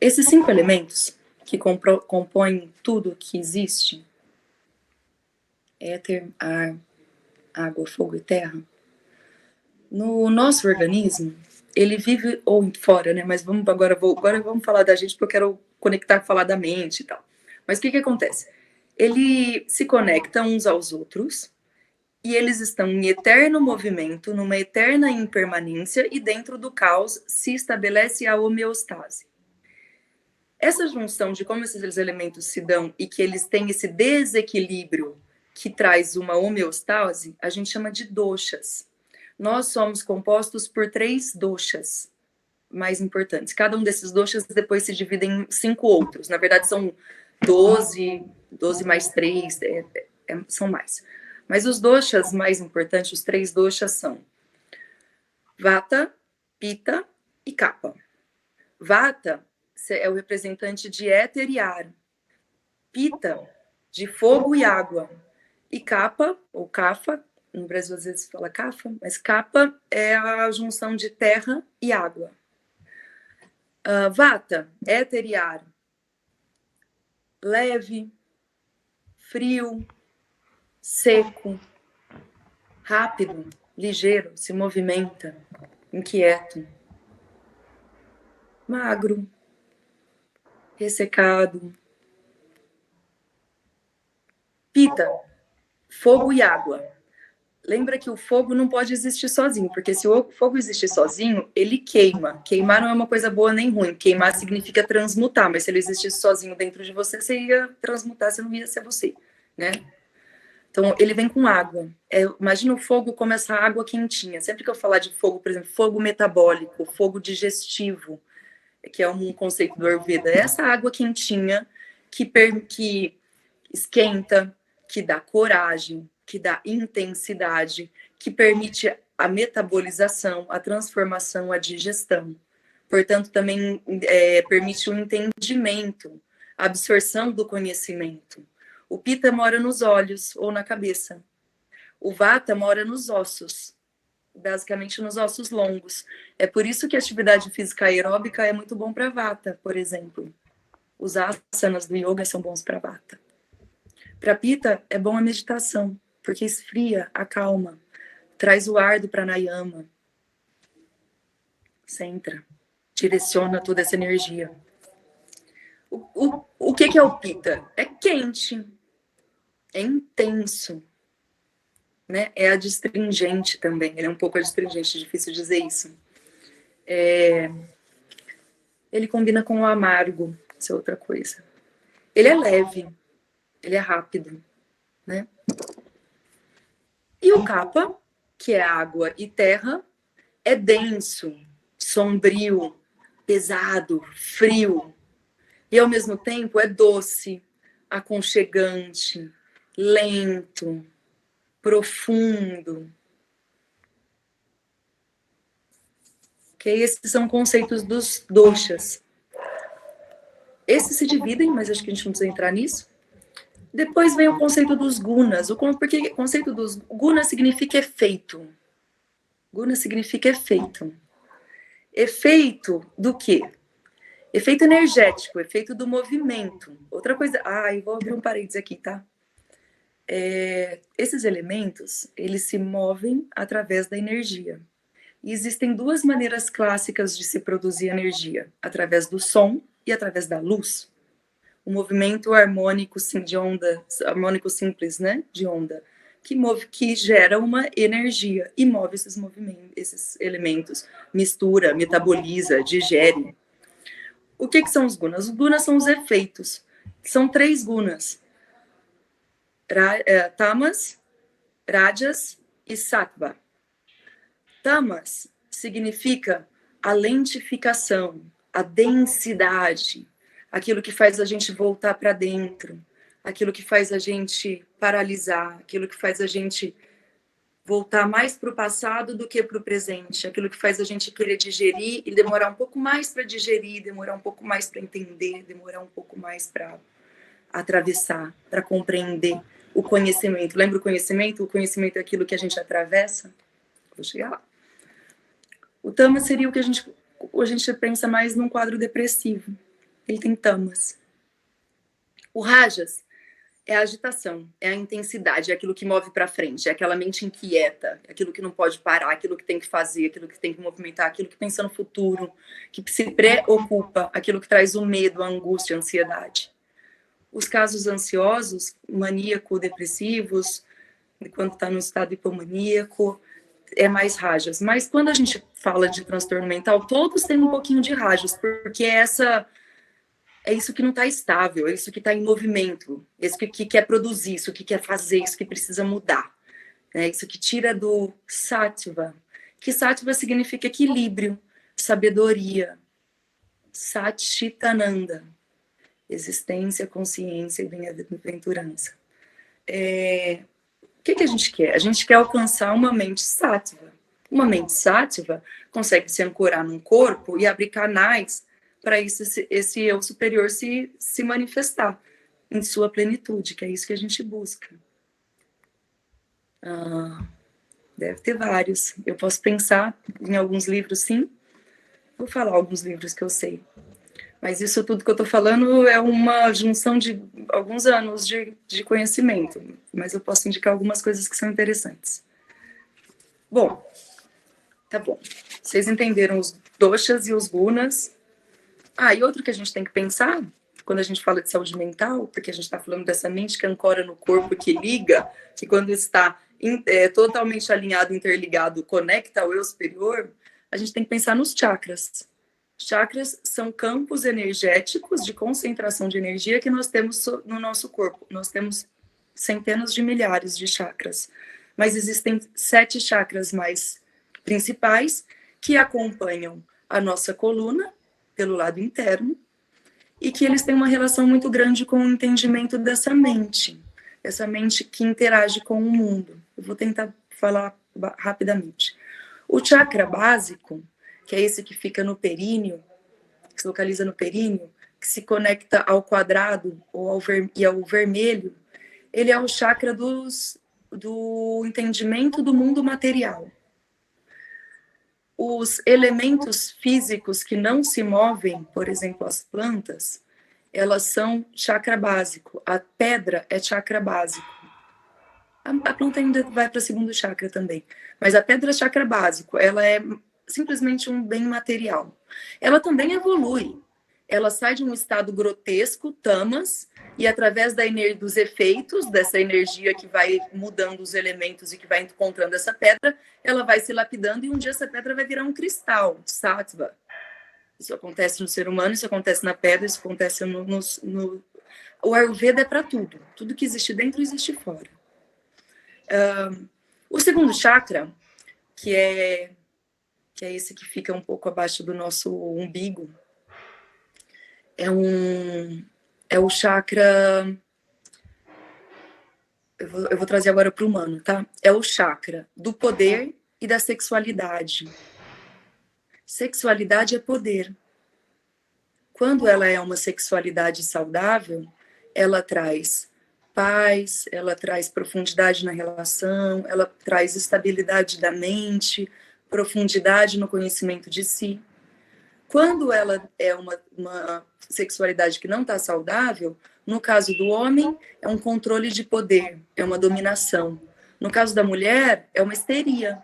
Esses 5 elementos que compõem tudo que existe, éter, ar, água, fogo e terra, no nosso organismo, ele vive, ou fora, né? Mas agora vamos falar da gente, porque eu quero conectar com falar da mente e tal. Mas o que acontece? Ele se conecta uns aos outros, e eles estão em eterno movimento, numa eterna impermanência, e dentro do caos se estabelece a homeostase. Essa junção de como esses elementos se dão e que eles têm esse desequilíbrio que traz uma homeostase, a gente chama de doshas. Nós somos compostos por 3 doshas mais importantes. Cada um desses doshas depois se divide em 5 outros. Na verdade, são 12 mais 3, são mais. Mas os doshas mais importantes, os 3 doshas são Vata, Pitta e Kapha. Vata é o representante de éter e ar. Pitta, de fogo e água. E Kapha, ou Kapha, no Brasil às vezes fala Kapha, mas Kapha é a junção de terra e água. Vata, éter e ar. Leve, frio, seco, rápido, ligeiro, se movimenta, inquieto. Magro, ressecado. Pitta, fogo e água. lembra que o fogo não pode existir sozinho, porque se o fogo existir sozinho, ele queima. Queimar não é uma coisa boa nem ruim. Queimar significa transmutar, mas se ele existisse sozinho dentro de você, você ia transmutar, você não ia ser você, né? Então, ele vem com água. Imagina o fogo como essa água quentinha. Sempre que eu falar de fogo, por exemplo, fogo metabólico, fogo digestivo, que é um conceito do Ayurveda, é essa água quentinha que esquenta, que dá coragem, que dá intensidade, que permite a metabolização, a transformação, a digestão. Portanto, também permite o entendimento, a absorção do conhecimento. O Pitta mora nos olhos ou na cabeça. O Vata mora nos ossos, basicamente nos ossos longos. É por isso que a atividade física aeróbica é muito bom para Vata, por exemplo. Os asanas do yoga são bons para Vata. Para Pitta é bom a meditação, porque esfria, acalma, traz o ar do pranayama, centra, direciona toda essa energia. O que é o Pitta? É quente, é intenso, né? É adstringente também, ele é um pouco adstringente, é difícil dizer isso. Ele combina com o amargo, isso é outra coisa. Ele é leve, ele é rápido, né? E o Kapha, que é água e terra, é denso, sombrio, pesado, frio. E ao mesmo tempo é doce, aconchegante, lento, profundo. Okay? Esses são conceitos dos doshas. Esses se dividem, mas acho que a gente não precisa entrar nisso. Depois vem o conceito dos gunas. Porque o conceito dos gunas significa efeito. Guna significa efeito. Efeito do quê? Efeito energético, efeito do movimento. Outra coisa... eu vou abrir um parênteses aqui, tá? Esses elementos, eles se movem através da energia. E existem duas maneiras clássicas de se produzir energia. Através do som e através da luz. O movimento harmônico de onda, harmônico simples, né, de onda, que gera uma energia e move esses movimentos, esses elementos, mistura, metaboliza, digere. O que são os gunas? Os gunas são os efeitos. São 3 gunas: tamas, rajas e sattva. Tamas significa a lentificação, a densidade, aquilo que faz a gente voltar para dentro, aquilo que faz a gente paralisar, aquilo que faz a gente voltar mais para o passado do que para o presente, aquilo que faz a gente querer digerir e demorar um pouco mais para digerir, demorar um pouco mais para entender, demorar um pouco mais para atravessar, para compreender o conhecimento. Lembra o conhecimento? O conhecimento é aquilo que a gente atravessa. Vou chegar lá. O tamas seria o que a gente pensa mais num quadro depressivo. Ele tem tamas. O rajas é a agitação, é a intensidade, é aquilo que move para frente, é aquela mente inquieta, é aquilo que não pode parar, aquilo que tem que fazer, aquilo que tem que movimentar, aquilo que pensa no futuro, que se preocupa, aquilo que traz o medo, a angústia, a ansiedade. Os casos ansiosos, maníaco-depressivos, quando está no estado hipomaníaco, é mais rajas. Mas quando a gente fala de transtorno mental, todos têm um pouquinho de rajas, porque é isso que não está estável, é isso que está em movimento, é isso que quer produzir, isso que quer fazer, isso que precisa mudar. É isso que tira do sattva, que sattva significa equilíbrio, sabedoria, satchitananda, existência, consciência e bem-aventurança. O que a gente quer? A gente quer alcançar uma mente sattva. Uma mente sattva consegue se ancorar num corpo e abrir canais para esse eu superior se manifestar em sua plenitude, que é isso que a gente busca. Deve ter vários. Eu posso pensar em alguns livros, sim. Vou falar alguns livros que eu sei. Mas isso tudo que eu estou falando é uma junção de alguns anos de conhecimento. Mas eu posso indicar algumas coisas que são interessantes. Bom, tá bom. Vocês entenderam os doshas e os gunas. E outro que a gente tem que pensar, quando a gente fala de saúde mental, porque a gente está falando dessa mente que ancora no corpo, que liga, que quando está totalmente alinhado, interligado, conecta ao eu superior, a gente tem que pensar nos chakras. Chakras são campos energéticos de concentração de energia que nós temos no nosso corpo. Nós temos centenas de milhares de chakras, mas existem 7 chakras mais principais que acompanham a nossa coluna pelo lado interno e que eles têm uma relação muito grande com o entendimento dessa mente, essa mente que interage com o mundo. Eu vou tentar falar rapidamente. O chakra básico, que é esse que fica no períneo, que se localiza no períneo, que se conecta ao quadrado e ao vermelho, ele é o chakra do entendimento do mundo material. Os elementos físicos que não se movem, por exemplo, as plantas, elas são chakra básico. A pedra é chakra básico. A planta ainda vai para o segundo chakra também. Mas a pedra é chakra básico. Ela é simplesmente um bem material. Ela também evolui. Ela sai de um estado grotesco, tamas, e através dos efeitos dessa energia que vai mudando os elementos e que vai encontrando essa pedra, ela vai se lapidando e um dia essa pedra vai virar um cristal, sattva. Isso acontece no ser humano, isso acontece na pedra, isso acontece no... O Ayurveda é para tudo. Tudo que existe dentro existe fora. O segundo chakra, que é esse que fica um pouco abaixo do nosso umbigo, é o chakra... Eu vou trazer agora para o humano, tá? É o chakra do poder e da sexualidade. Sexualidade é poder. Quando ela é uma sexualidade saudável, ela traz paz, ela traz profundidade na relação, ela traz estabilidade da mente, profundidade no conhecimento de si. Quando ela é uma sexualidade que não está saudável, no caso do homem, é um controle de poder, é uma dominação. No caso da mulher, é uma histeria,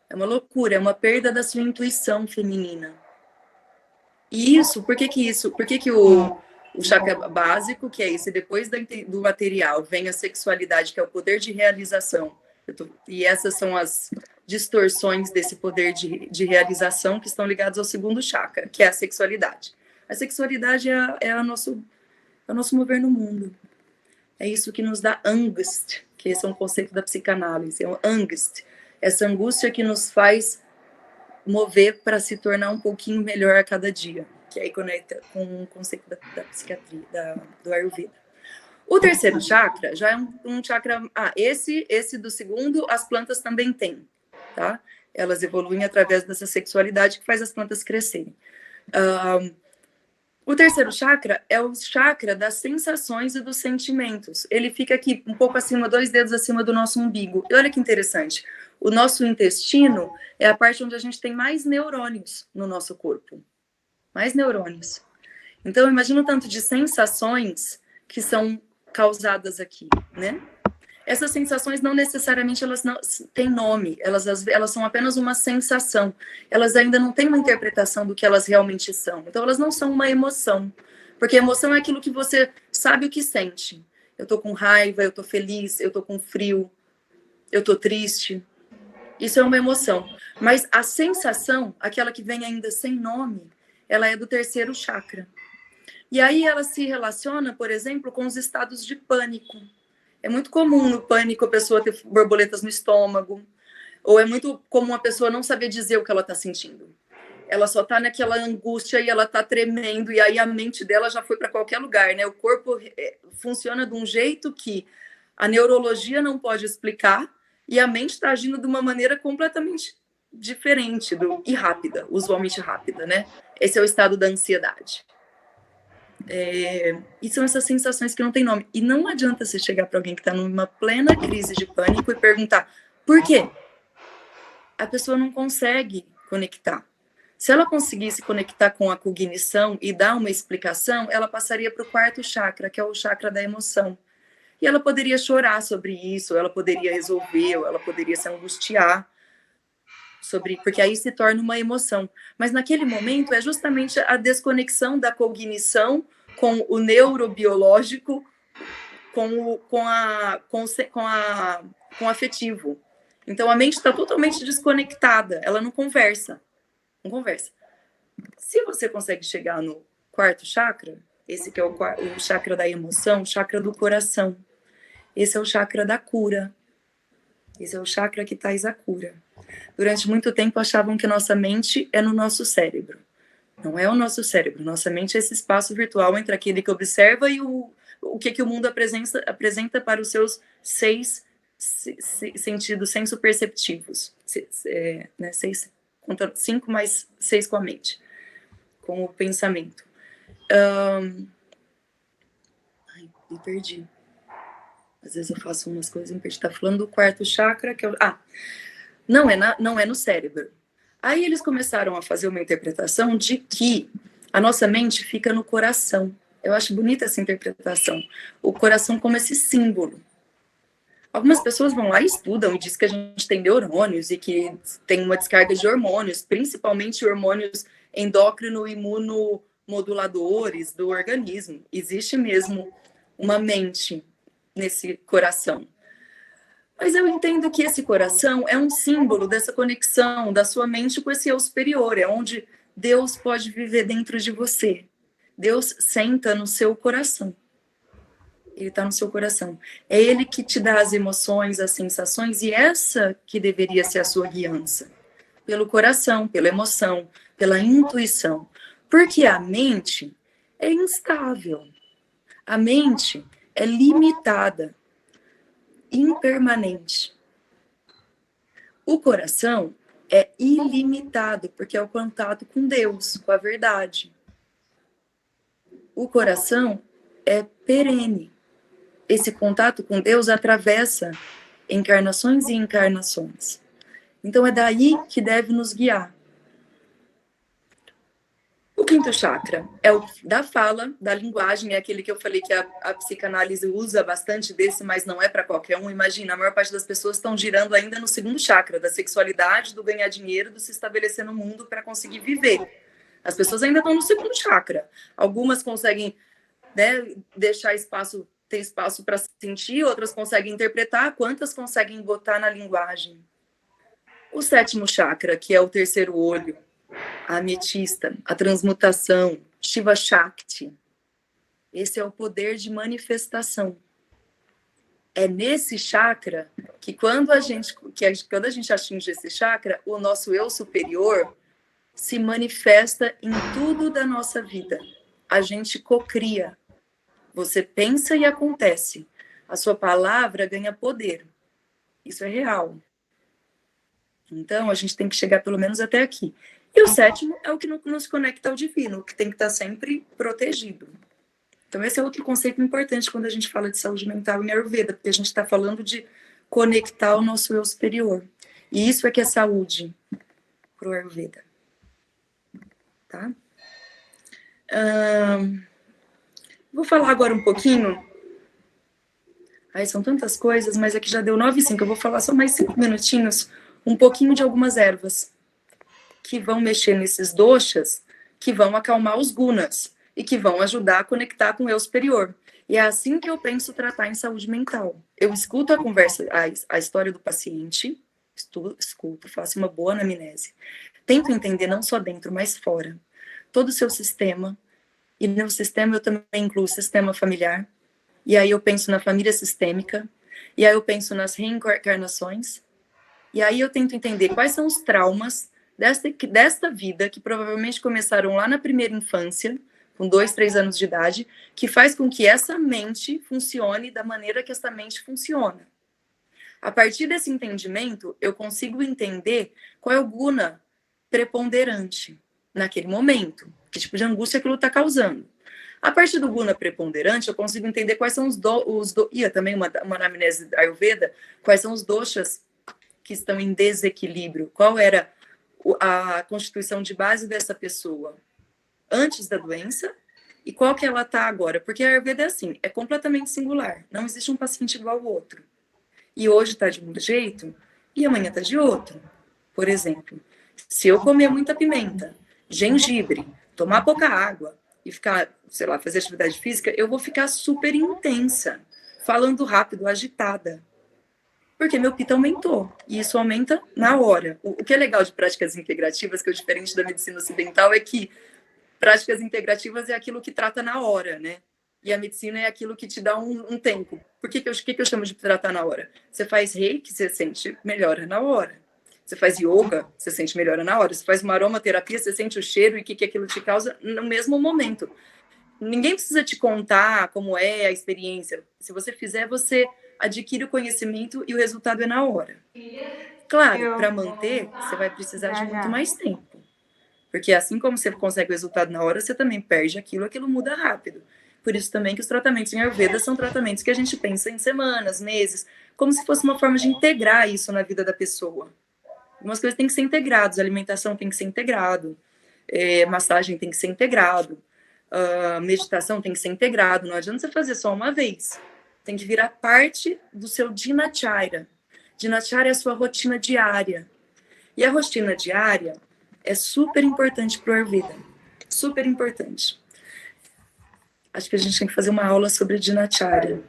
é uma loucura, é uma perda da sua intuição feminina. E isso, por que o chakra básico, que é esse, depois do material, vem a sexualidade, que é o poder de realização. E essas são as distorções desse poder de realização que estão ligados ao segundo chakra, que é a sexualidade. A sexualidade é o nosso mover no mundo. É isso que nos dá angst, que esse é um conceito da psicanálise, é o angst. Essa angústia que nos faz mover para se tornar um pouquinho melhor a cada dia, que aí conecta com o conceito da psiquiatria, do Ayurveda. O terceiro chakra já é um chakra... esse do segundo, as plantas também têm, tá? Elas evoluem através dessa sexualidade que faz as plantas crescerem. O terceiro chakra é o chakra das sensações e dos sentimentos. Ele fica aqui, um pouco acima, 2 dedos acima do nosso umbigo. E olha que interessante. O nosso intestino é a parte onde a gente tem mais neurônios no nosso corpo. Mais neurônios. Então, imagina o tanto de sensações que são causadas aqui, né? Essas sensações não necessariamente elas não têm nome, elas são apenas uma sensação. Elas ainda não têm uma interpretação do que elas realmente são. Então, elas não são uma emoção. Porque emoção é aquilo que você sabe o que sente. Eu tô com raiva, eu tô feliz, eu tô com frio, eu tô triste. Isso é uma emoção. Mas a sensação, aquela que vem ainda sem nome, ela é do terceiro chakra. E aí ela se relaciona, por exemplo, com os estados de pânico. É muito comum no pânico a pessoa ter borboletas no estômago, ou é muito comum a pessoa não saber dizer o que ela está sentindo. Ela só está naquela angústia e ela está tremendo, e aí a mente dela já foi para qualquer lugar, né? O corpo funciona de um jeito que a neurologia não pode explicar, e a mente está agindo de uma maneira completamente diferente e rápida, usualmente rápida, né? Esse é o estado da ansiedade. E são essas sensações que não tem nome. E não adianta você chegar para alguém que está numa plena crise de pânico e perguntar por quê? A pessoa não consegue conectar. Se ela conseguisse conectar com a cognição e dar uma explicação, ela passaria para o quarto chakra, que é o chakra da emoção. E ela poderia chorar sobre isso, ela poderia resolver, ou ela poderia se angustiar porque aí se torna uma emoção. Mas naquele momento é justamente a desconexão da cognição com o neurobiológico, com a com afetivo. Então, a mente está totalmente desconectada, ela não conversa. Não conversa. Se você consegue chegar no quarto chakra, esse que é o chakra da emoção, o chakra do coração, esse é o chakra da cura. Esse é o chakra que traz a cura. Durante muito tempo achavam que nossa mente é no nosso cérebro. Não é o nosso cérebro. Nossa mente é esse espaço virtual entre aquele que observa e o que o mundo apresenta para os seus 6 sentidos sensoperceptivos. 5 mais 6 com a mente, com o pensamento. Ai, me perdi. Às vezes eu faço umas coisas e me perdi. Tá falando do quarto chakra, que é não é no cérebro. Aí eles começaram a fazer uma interpretação de que a nossa mente fica no coração. Eu acho bonita essa interpretação. O coração como esse símbolo. Algumas pessoas vão lá e estudam e dizem que a gente tem neurônios e que tem uma descarga de hormônios, principalmente hormônios endócrino e imunomoduladores do organismo. Existe mesmo uma mente nesse coração. Mas eu entendo que esse coração é um símbolo dessa conexão da sua mente com esse eu superior, é onde Deus pode viver dentro de você. Deus senta no seu coração. Ele está no seu coração. É ele que te dá as emoções, as sensações, e essa que deveria ser a sua guiança. Pelo coração, pela emoção, pela intuição. Porque a mente é instável. A mente é limitada, impermanente. O coração é ilimitado, porque é o contato com Deus, com a verdade. O coração é perene. Esse contato com Deus atravessa encarnações e encarnações. Então é daí que deve nos guiar. O quinto chakra é o da fala, da linguagem, é aquele que eu falei que a psicanálise usa bastante desse, mas não é para qualquer um. Imagina, a maior parte das pessoas estão girando ainda no segundo chakra, da sexualidade, do ganhar dinheiro, do se estabelecer no mundo para conseguir viver. As pessoas ainda estão no segundo chakra. Algumas conseguem, né, ter espaço para sentir, outras conseguem interpretar, quantas conseguem botar na linguagem. O sétimo chakra, que é o terceiro olho, a ametista, a transmutação, Shiva Shakti. Esse é o poder de manifestação. É nesse chakra que quando a gente atinge esse chakra, o nosso eu superior se manifesta em tudo da nossa vida. A gente cocria. Você pensa e acontece. A sua palavra ganha poder. Isso é real. Então, a gente tem que chegar pelo menos até aqui. E o sétimo é o que nos conecta ao divino, que tem que estar sempre protegido. Então, esse é outro conceito importante quando a gente fala de saúde mental em Ayurveda, porque a gente está falando de conectar o nosso eu superior. E isso é que é saúde para o Ayurveda. Tá? Vou falar agora um pouquinho. São tantas coisas, mas aqui já deu 9h05. Eu vou falar só mais 5 minutinhos, um pouquinho de algumas ervas que vão mexer nesses doshas, que vão acalmar os gunas e que vão ajudar a conectar com o eu superior. E é assim que eu penso tratar em saúde mental. Eu escuto a conversa, a história do paciente, escuto, faço uma boa anamnese. Tento entender não só dentro, mas fora. Todo o seu sistema. E no sistema eu também incluo o sistema familiar. E aí eu penso na família sistêmica. E aí eu penso nas reencarnações. E aí eu tento entender quais são os traumas desta vida, que provavelmente começaram lá na primeira infância, com 2, 3 anos de idade, que faz com que essa mente funcione da maneira que essa mente funciona. A partir desse entendimento, eu consigo entender qual é o guna preponderante naquele momento, que tipo de angústia aquilo está causando. A partir do guna preponderante, eu consigo entender quais são também uma anamnese Ayurveda, quais são os doshas que estão em desequilíbrio, qual era a constituição de base dessa pessoa antes da doença e qual que ela está agora. Porque a Ayurveda é assim, é completamente singular. Não existe um paciente igual ao outro. E hoje está de um jeito e amanhã está de outro. Por exemplo, se eu comer muita pimenta, gengibre, tomar pouca água e ficar, sei lá, fazer atividade física, eu vou ficar super intensa, falando rápido, agitada. Porque meu pita aumentou, e isso aumenta na hora. O que é legal de práticas integrativas, que é o diferente da medicina ocidental, é que práticas integrativas é aquilo que trata na hora, né? E a medicina é aquilo que te dá um tempo. Por que eu chamo de tratar na hora? Você faz reiki, você sente melhora na hora. Você faz yoga, você sente melhora na hora. Você faz uma aromaterapia, você sente o cheiro e o que aquilo te causa no mesmo momento. Ninguém precisa te contar como é a experiência. Se você fizer, você adquire o conhecimento e o resultado é na hora. Claro, para manter, você vai precisar de muito mais tempo. Porque assim como você consegue o resultado na hora, você também perde aquilo muda rápido. Por isso também que os tratamentos em Ayurveda são tratamentos que a gente pensa em semanas, meses, como se fosse uma forma de integrar isso na vida da pessoa. Algumas coisas têm que ser integradas, a alimentação tem que ser integrado, massagem tem que ser integrado, meditação tem que ser integrado, não adianta você fazer só uma vez. Tem que virar parte do seu dinacharya. Dinacharya é a sua rotina diária. E a rotina diária é super importante para o Ayurveda. Super importante. Acho que a gente tem que fazer uma aula sobre Dinacharya.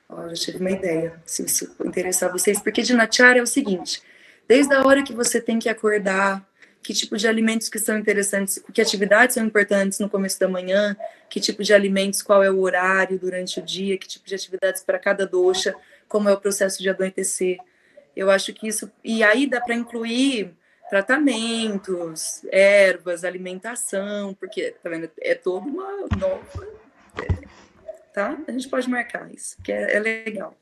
Já tive uma ideia, se isso interessar vocês. Porque Dinacharya é o seguinte, desde a hora que você tem que acordar, que tipo de alimentos que são interessantes, que atividades são importantes no começo da manhã, que tipo de alimentos, qual é o horário durante o dia, que tipo de atividades para cada dosha, como é o processo de anoitecer. Eu acho que isso... E aí dá para incluir tratamentos, ervas, alimentação, porque, tá vendo, é toda uma nova... Tá? A gente pode marcar isso, que é legal.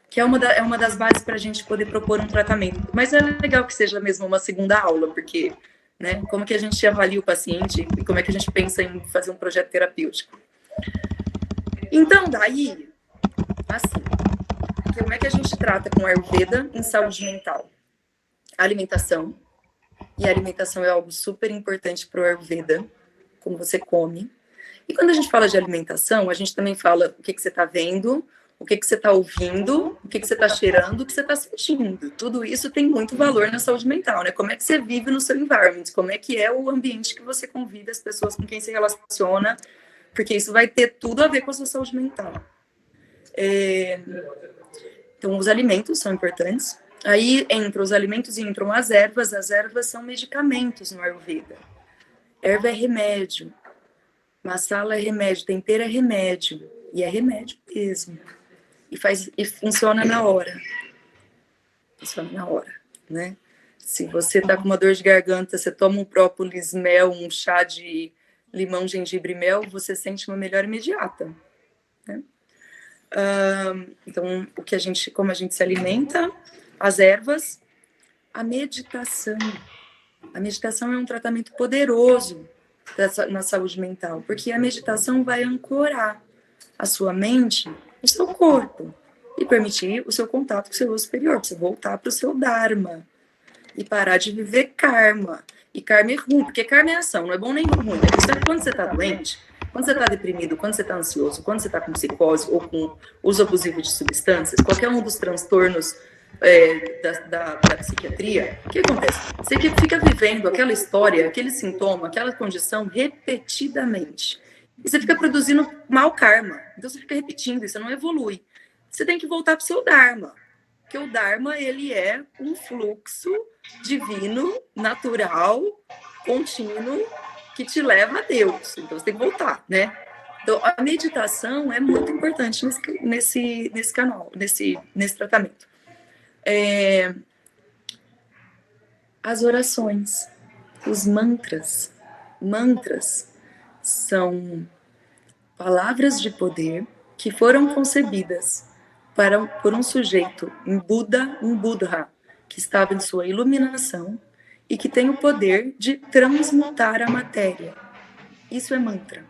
Que é uma das bases para a gente poder propor um tratamento. Mas é legal que seja mesmo uma segunda aula, porque, né, como que a gente avalia o paciente e como é que a gente pensa em fazer um projeto terapêutico. Então, daí, assim, como é que a gente trata com Ayurveda em saúde mental? Alimentação. E a alimentação é algo super importante para o Ayurveda, como você come. E quando a gente fala de alimentação, a gente também fala o que você está vendo, o que você está ouvindo, o que você está cheirando, o que você está sentindo. Tudo isso tem muito valor na saúde mental, né? Como é que você vive no seu environment, como é que é o ambiente que você convive, as pessoas com quem se relaciona, porque isso vai ter tudo a ver com a sua saúde mental. Então, os alimentos são importantes. Aí, entre os alimentos entram as ervas são medicamentos no Ayurveda. Erva é remédio. Masala é remédio, tempero é remédio. E é remédio mesmo. E funciona na hora. Funciona na hora, né? Se você tá com uma dor de garganta, você toma um própolis mel, um chá de limão, gengibre e mel, você sente uma melhora imediata, né? Então, como a gente se alimenta, as ervas, a meditação. A meditação é um tratamento poderoso na saúde mental, porque a meditação vai ancorar a sua mente no seu corpo e permitir o seu contato com o seu eu superior, para você voltar para o seu Dharma e parar de viver karma. E karma é ruim, porque karma é ação, não é bom nem ruim. Quando você está doente, quando você está deprimido, quando você está ansioso, quando você está com psicose ou com uso abusivo de substâncias, qualquer um dos transtornos da psiquiatria, o que acontece? Você fica vivendo aquela história, aquele sintoma, aquela condição repetidamente. E você fica produzindo mau karma. Então você fica repetindo, e você não evolui. Você tem que voltar para o seu Dharma. Porque o Dharma, ele é um fluxo divino, natural, contínuo, que te leva a Deus. Então você tem que voltar, né? Então a meditação é muito importante nesse canal, nesse tratamento. As orações, os mantras. Mantras são palavras de poder que foram concebidas por um sujeito, um Buddha, que estava em sua iluminação e que tem o poder de transmutar a matéria. Isso é mantra.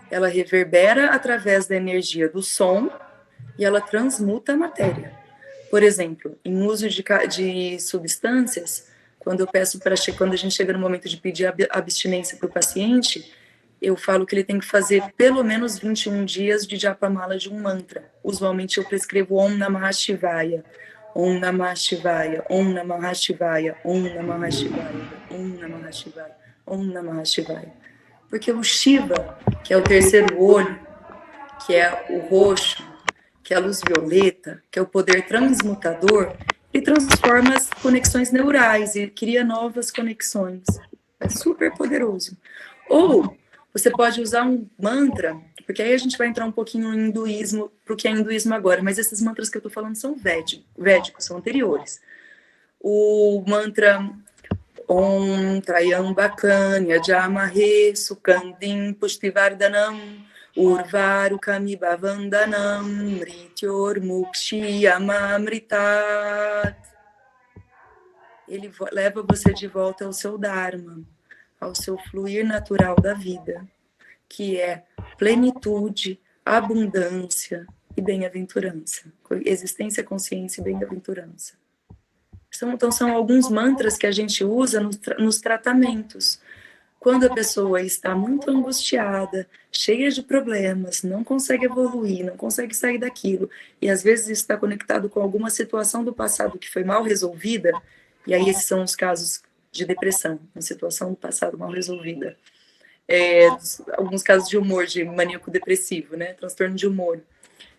Ela reverbera através da energia do som e ela transmuta a matéria. Por exemplo, em uso de substâncias, quando a gente chega no momento de pedir abstinência para o paciente, eu falo que ele tem que fazer pelo menos 21 dias de japamala de um mantra. Usualmente eu prescrevo Om Namah Shivaya, Om Namah Shivaya, Om Namah Shivaya, Om Namah Shivaya, Om Namah Shivaya, Om Namah Shivaya. Porque o Shiva, que é o terceiro olho, que é o roxo, que é a luz violeta, que é o poder transmutador, ele transforma as conexões neurais e cria novas conexões. É super poderoso. Ou você pode usar um mantra, porque aí a gente vai entrar um pouquinho no hinduísmo, pro que é hinduísmo agora, mas esses mantras que eu tô falando são védicos, são anteriores. O mantra Om Trayambakanya Jamahe Sukandin Pushtivardanam Urvarukami Bhavandanam Mrityor Mukshiyamamritat. Ele leva você de volta ao seu Dharma, ao seu fluir natural da vida, que é plenitude, abundância e bem-aventurança. Existência, consciência e bem-aventurança. Então, são alguns mantras que a gente usa nos tratamentos. Quando a pessoa está muito angustiada, cheia de problemas, não consegue evoluir, não consegue sair daquilo, e às vezes está conectado com alguma situação do passado que foi mal resolvida, e aí esses são os casos de depressão, uma situação do passado mal resolvida. Alguns casos de humor, de maníaco depressivo, né? Transtorno de humor.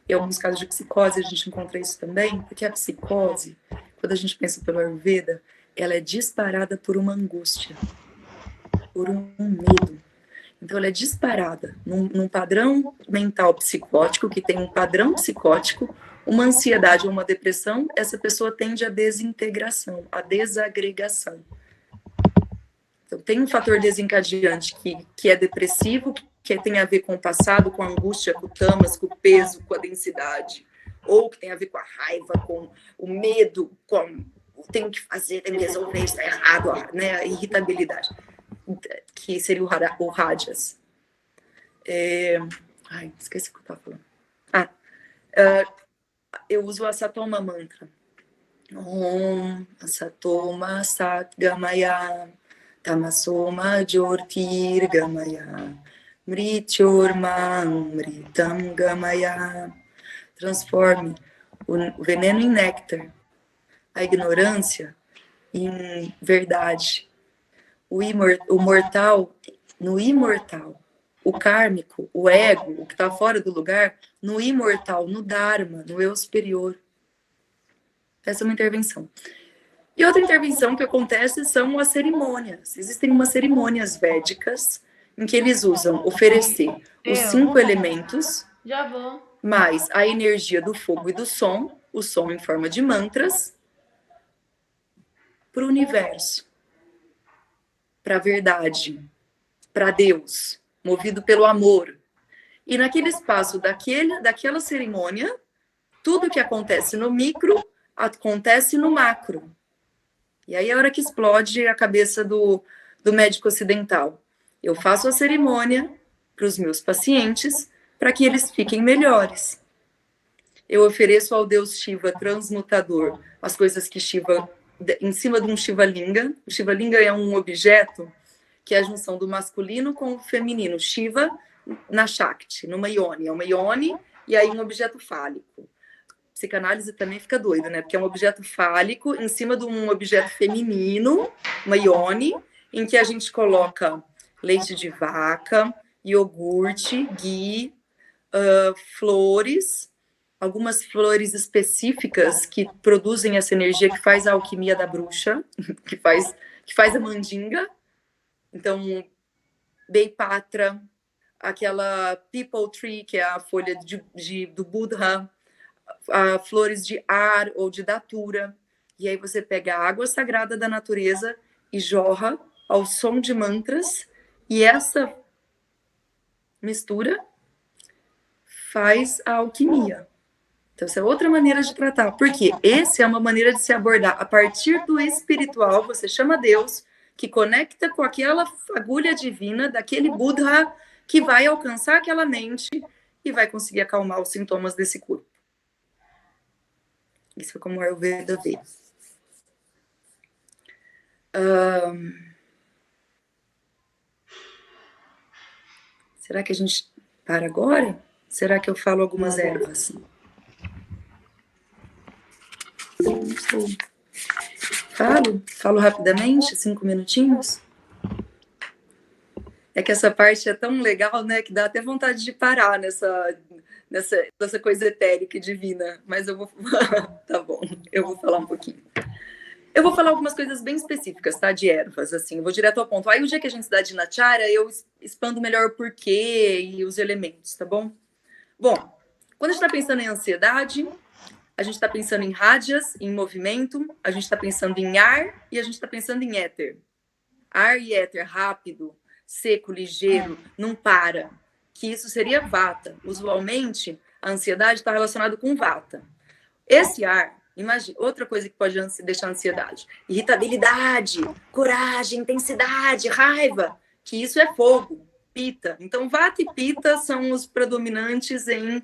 E alguns casos de psicose, a gente encontra isso também, porque a psicose, quando a gente pensa pelo Ayurveda, ela é disparada por uma angústia, por um medo. Então, ela é disparada num padrão mental psicótico, que tem um padrão psicótico, uma ansiedade ou uma depressão, essa pessoa tende à desintegração, à desagregação. Então, tem um fator desencadeante que é depressivo, que tem a ver com o passado, com a angústia, com o tamas, com o peso, com a densidade, ou que tem a ver com a raiva, com o medo, com tenho que fazer, tenho que resolver, isso está errado, né? A irritabilidade, que seria o Rajas. Esqueci o que eu estava falando. Eu uso a Satoma Mantra. Om Satoma Satgamaya Tamasoma Jyotir Gamaya Mrityurmam Mritam Gamaya. Transforme o veneno em néctar, a ignorância em verdade, o mortal no imortal, o kármico, o ego, o que está fora do lugar, no imortal, no Dharma, no eu superior. Essa é uma intervenção. E outra intervenção que acontece são as cerimônias. Existem umas cerimônias védicas em que eles usam oferecer os 5 elementos, mais a energia do fogo e do som, o som em forma de mantras, para o universo, para a verdade, para Deus, movido pelo amor. E naquele espaço daquela cerimônia, tudo que acontece no micro acontece no macro. E aí é a hora que explode a cabeça do médico ocidental. Eu faço a cerimônia para os meus pacientes para que eles fiquem melhores. Eu ofereço ao Deus Shiva transmutador as coisas que Shiva, em cima de um Shiva Linga. O Shiva Linga é um objeto que é a junção do masculino com o feminino. Shiva na Shakti, numa Ione. É uma Ione e aí um objeto fálico. Psicanálise também fica doida, né? Porque é um objeto fálico em cima de um objeto feminino, uma ione, em que a gente coloca leite de vaca, iogurte, ghee, flores, algumas flores específicas que produzem essa energia que faz a alquimia da bruxa, que faz a mandinga. Então, Beipatra, aquela people tree, que é a folha do Buddha, flores de ar ou de datura, e aí você pega a água sagrada da natureza e jorra ao som de mantras, e essa mistura faz a alquimia. Então, essa é outra maneira de tratar, porque essa é uma maneira de se abordar a partir do espiritual. Você chama Deus, que conecta com aquela fagulha divina daquele Buddha que vai alcançar aquela mente e vai conseguir acalmar os sintomas desse corpo. Isso é como o Ayurveda vê. Será que a gente para agora? Será que eu falo algumas ervas? Não sei. Falo rapidamente, 5 minutinhos. É que essa parte é tão legal, né, que dá até vontade de parar dessa coisa etérica e divina, mas eu vou... Tá bom, eu vou falar um pouquinho. Eu vou falar algumas coisas bem específicas, tá? De ervas, assim, eu vou direto ao ponto. Aí o dia que a gente estudar Dinacharya, eu expando melhor o porquê e os elementos, tá bom? Bom, quando a gente está pensando em ansiedade, a gente está pensando em rádias, em movimento, a gente está pensando em ar e a gente está pensando em éter. Ar e éter rápido, seco, ligeiro, não para. Que isso seria vata. Usualmente, a ansiedade está relacionada com vata. Esse ar, imagina, outra coisa que pode deixar ansiedade: irritabilidade, coragem, intensidade, raiva, que isso é fogo, pita. Então, vata e pita são os predominantes em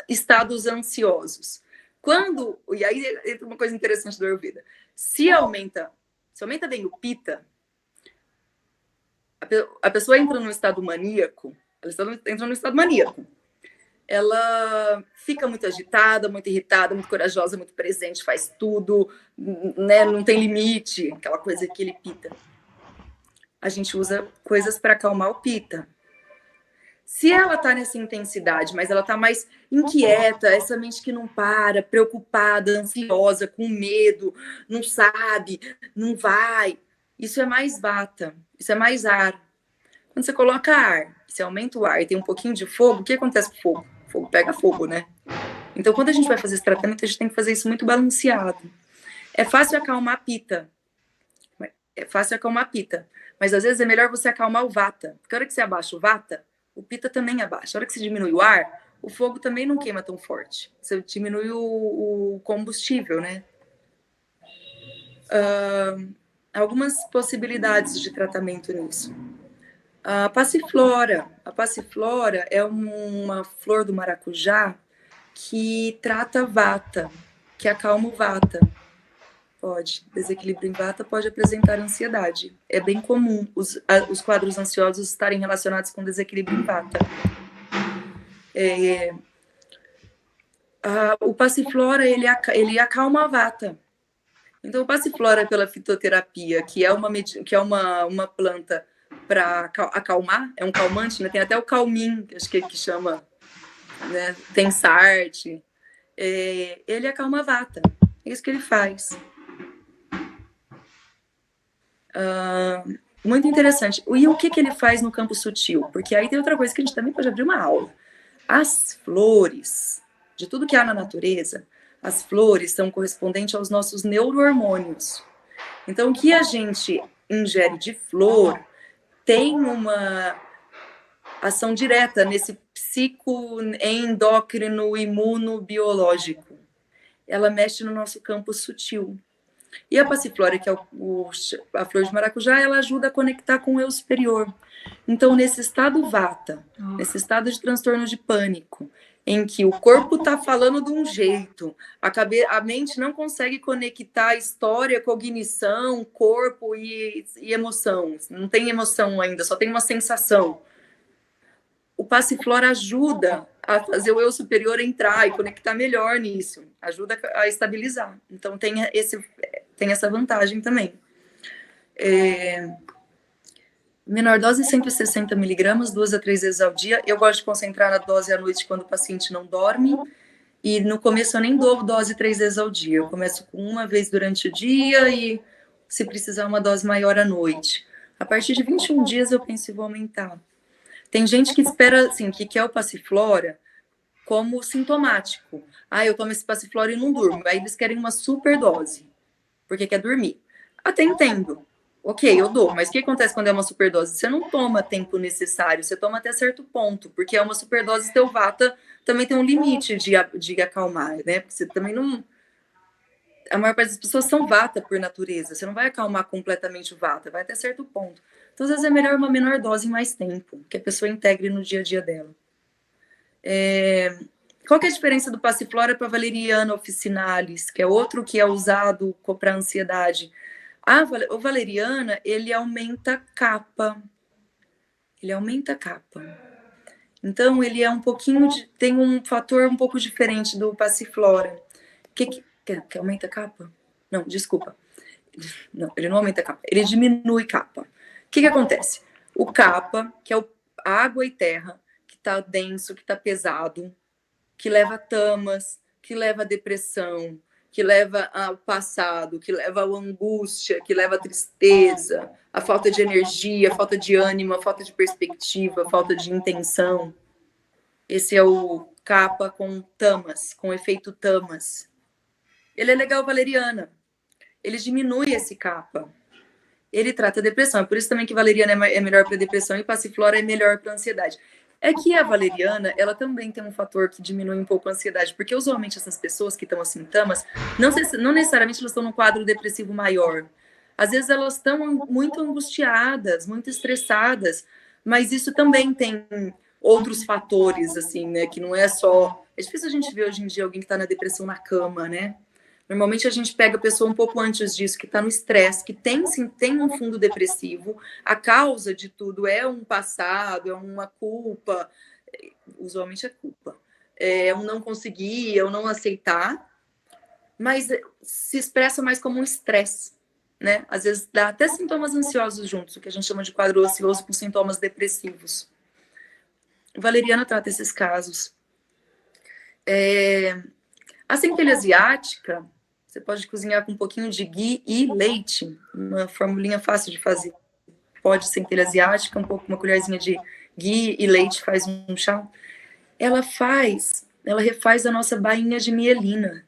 estados ansiosos. Quando, e aí entra uma coisa interessante do Ayurveda, se aumenta bem o pita, a pessoa entra num estado maníaco, ela fica muito agitada, muito irritada, muito corajosa, muito presente, faz tudo, né? Não tem limite, aquela coisa que ele pita. A gente usa coisas para acalmar o pita. Se ela está nessa intensidade, mas ela está mais inquieta, essa mente que não para, preocupada, ansiosa, com medo, não sabe, não vai, isso é mais vata, isso é mais ar. Quando você coloca ar, você aumenta o ar e tem um pouquinho de fogo, o que acontece com o fogo? O fogo pega fogo, né? Então, quando a gente vai fazer esse tratamento, a gente tem que fazer isso muito balanceado. É fácil acalmar a pita. Mas às vezes é melhor você acalmar o vata. Porque a hora que você abaixa o vata, o pita também abaixa. A hora que você diminui o ar, o fogo também não queima tão forte. Você diminui o combustível, né? Algumas possibilidades de tratamento nisso. A passiflora. A passiflora é uma flor do maracujá que trata vata, que acalma o vata. Desequilíbrio em vata pode apresentar ansiedade. É bem comum os quadros ansiosos estarem relacionados com desequilíbrio em vata. O passiflora, ele acalma a vata. Então, o passiflora pela fitoterapia, que é uma planta para acalmar, é um calmante, né? Tem até o calmim, acho que chama, né? Tem sarte. Ele acalma a vata. É isso que ele faz. Muito interessante. E o que ele faz no campo sutil? Porque aí tem outra coisa que a gente também pode abrir uma aula. As flores, de tudo que há na natureza, as flores são correspondentes aos nossos neurohormônios. Então, o que a gente ingere de flor tem uma ação direta nesse psicoendócrino imunobiológico. Ela mexe no nosso campo sutil. E a passiflora, que é a flor de maracujá, ela ajuda a conectar com o eu superior. Então, nesse estado vata, nesse estado de transtorno de pânico, em que o corpo está falando de um jeito, a mente não consegue conectar história, cognição, corpo e emoção. Não tem emoção ainda, só tem uma sensação. O passiflora ajuda a fazer o eu superior entrar e conectar melhor nisso, ajuda a estabilizar. Então, tem essa vantagem também. Menor dose, 160 miligramas, 2 a 3 vezes ao dia. Eu gosto de concentrar na dose à noite quando o paciente não dorme. E no começo eu nem dou dose 3 vezes ao dia. Eu começo com uma vez durante o dia e, se precisar, uma dose maior à noite. A partir de 21 dias eu penso em vou aumentar. Tem gente que espera, assim, que quer o passiflora como sintomático. Eu tomo esse passiflora e não durmo. Aí eles querem uma super dose, porque quer dormir. Até entendo. Ok, eu dou, mas o que acontece quando é uma superdose? Você não toma tempo necessário, você toma até certo ponto, porque é uma superdose, teu vata também tem um limite de acalmar, né? Porque você também não... A maior parte das pessoas são vata por natureza, você não vai acalmar completamente o vata, vai até certo ponto. Então, às vezes é melhor uma menor dose em mais tempo, que a pessoa integre no dia a dia dela. Qual que é a diferença do passiflora para valeriana officinalis, que é outro que é usado para ansiedade? O valeriana, ele aumenta capa. Então, ele é um pouquinho tem um fator um pouco diferente do passiflora. Que aumenta capa? Não, desculpa. Não, ele não aumenta capa, ele diminui capa. O que acontece? O capa, que é água e terra, que está denso, que está pesado, que leva a tamas, que leva a depressão, que leva ao passado, que leva à angústia, que leva à tristeza, a falta de energia, a falta de ânimo, a falta de perspectiva, a falta de intenção. Esse é o capa com tamas, com efeito tamas. Ele é legal valeriana. Ele diminui esse capa. Ele trata a depressão. É por isso também que valeriana é melhor para depressão e passiflora é melhor para ansiedade. É que a valeriana, ela também tem um fator que diminui um pouco a ansiedade, porque usualmente essas pessoas que estão assim, tamas, não necessariamente elas estão num quadro depressivo maior. Às vezes elas estão muito angustiadas, muito estressadas, mas isso também tem outros fatores, assim, né, que não é só... É difícil a gente ver hoje em dia alguém que está na depressão na cama, né? Normalmente a gente pega a pessoa um pouco antes disso, que está no estresse, que tem sim, tem um fundo depressivo. A causa de tudo é um passado, é uma culpa, usualmente é culpa, é um não conseguir, é um não aceitar, mas se expressa mais como um estresse, né? Às vezes dá até sintomas ansiosos juntos, o que a gente chama de quadro ansioso com sintomas depressivos. Valeriana trata esses casos. A centelha asiática, você pode cozinhar com um pouquinho de ghee e leite, uma formulinha fácil de fazer. Pode centelha asiática, uma colherzinha de ghee e leite, faz um chá. Ela refaz a nossa bainha de mielina.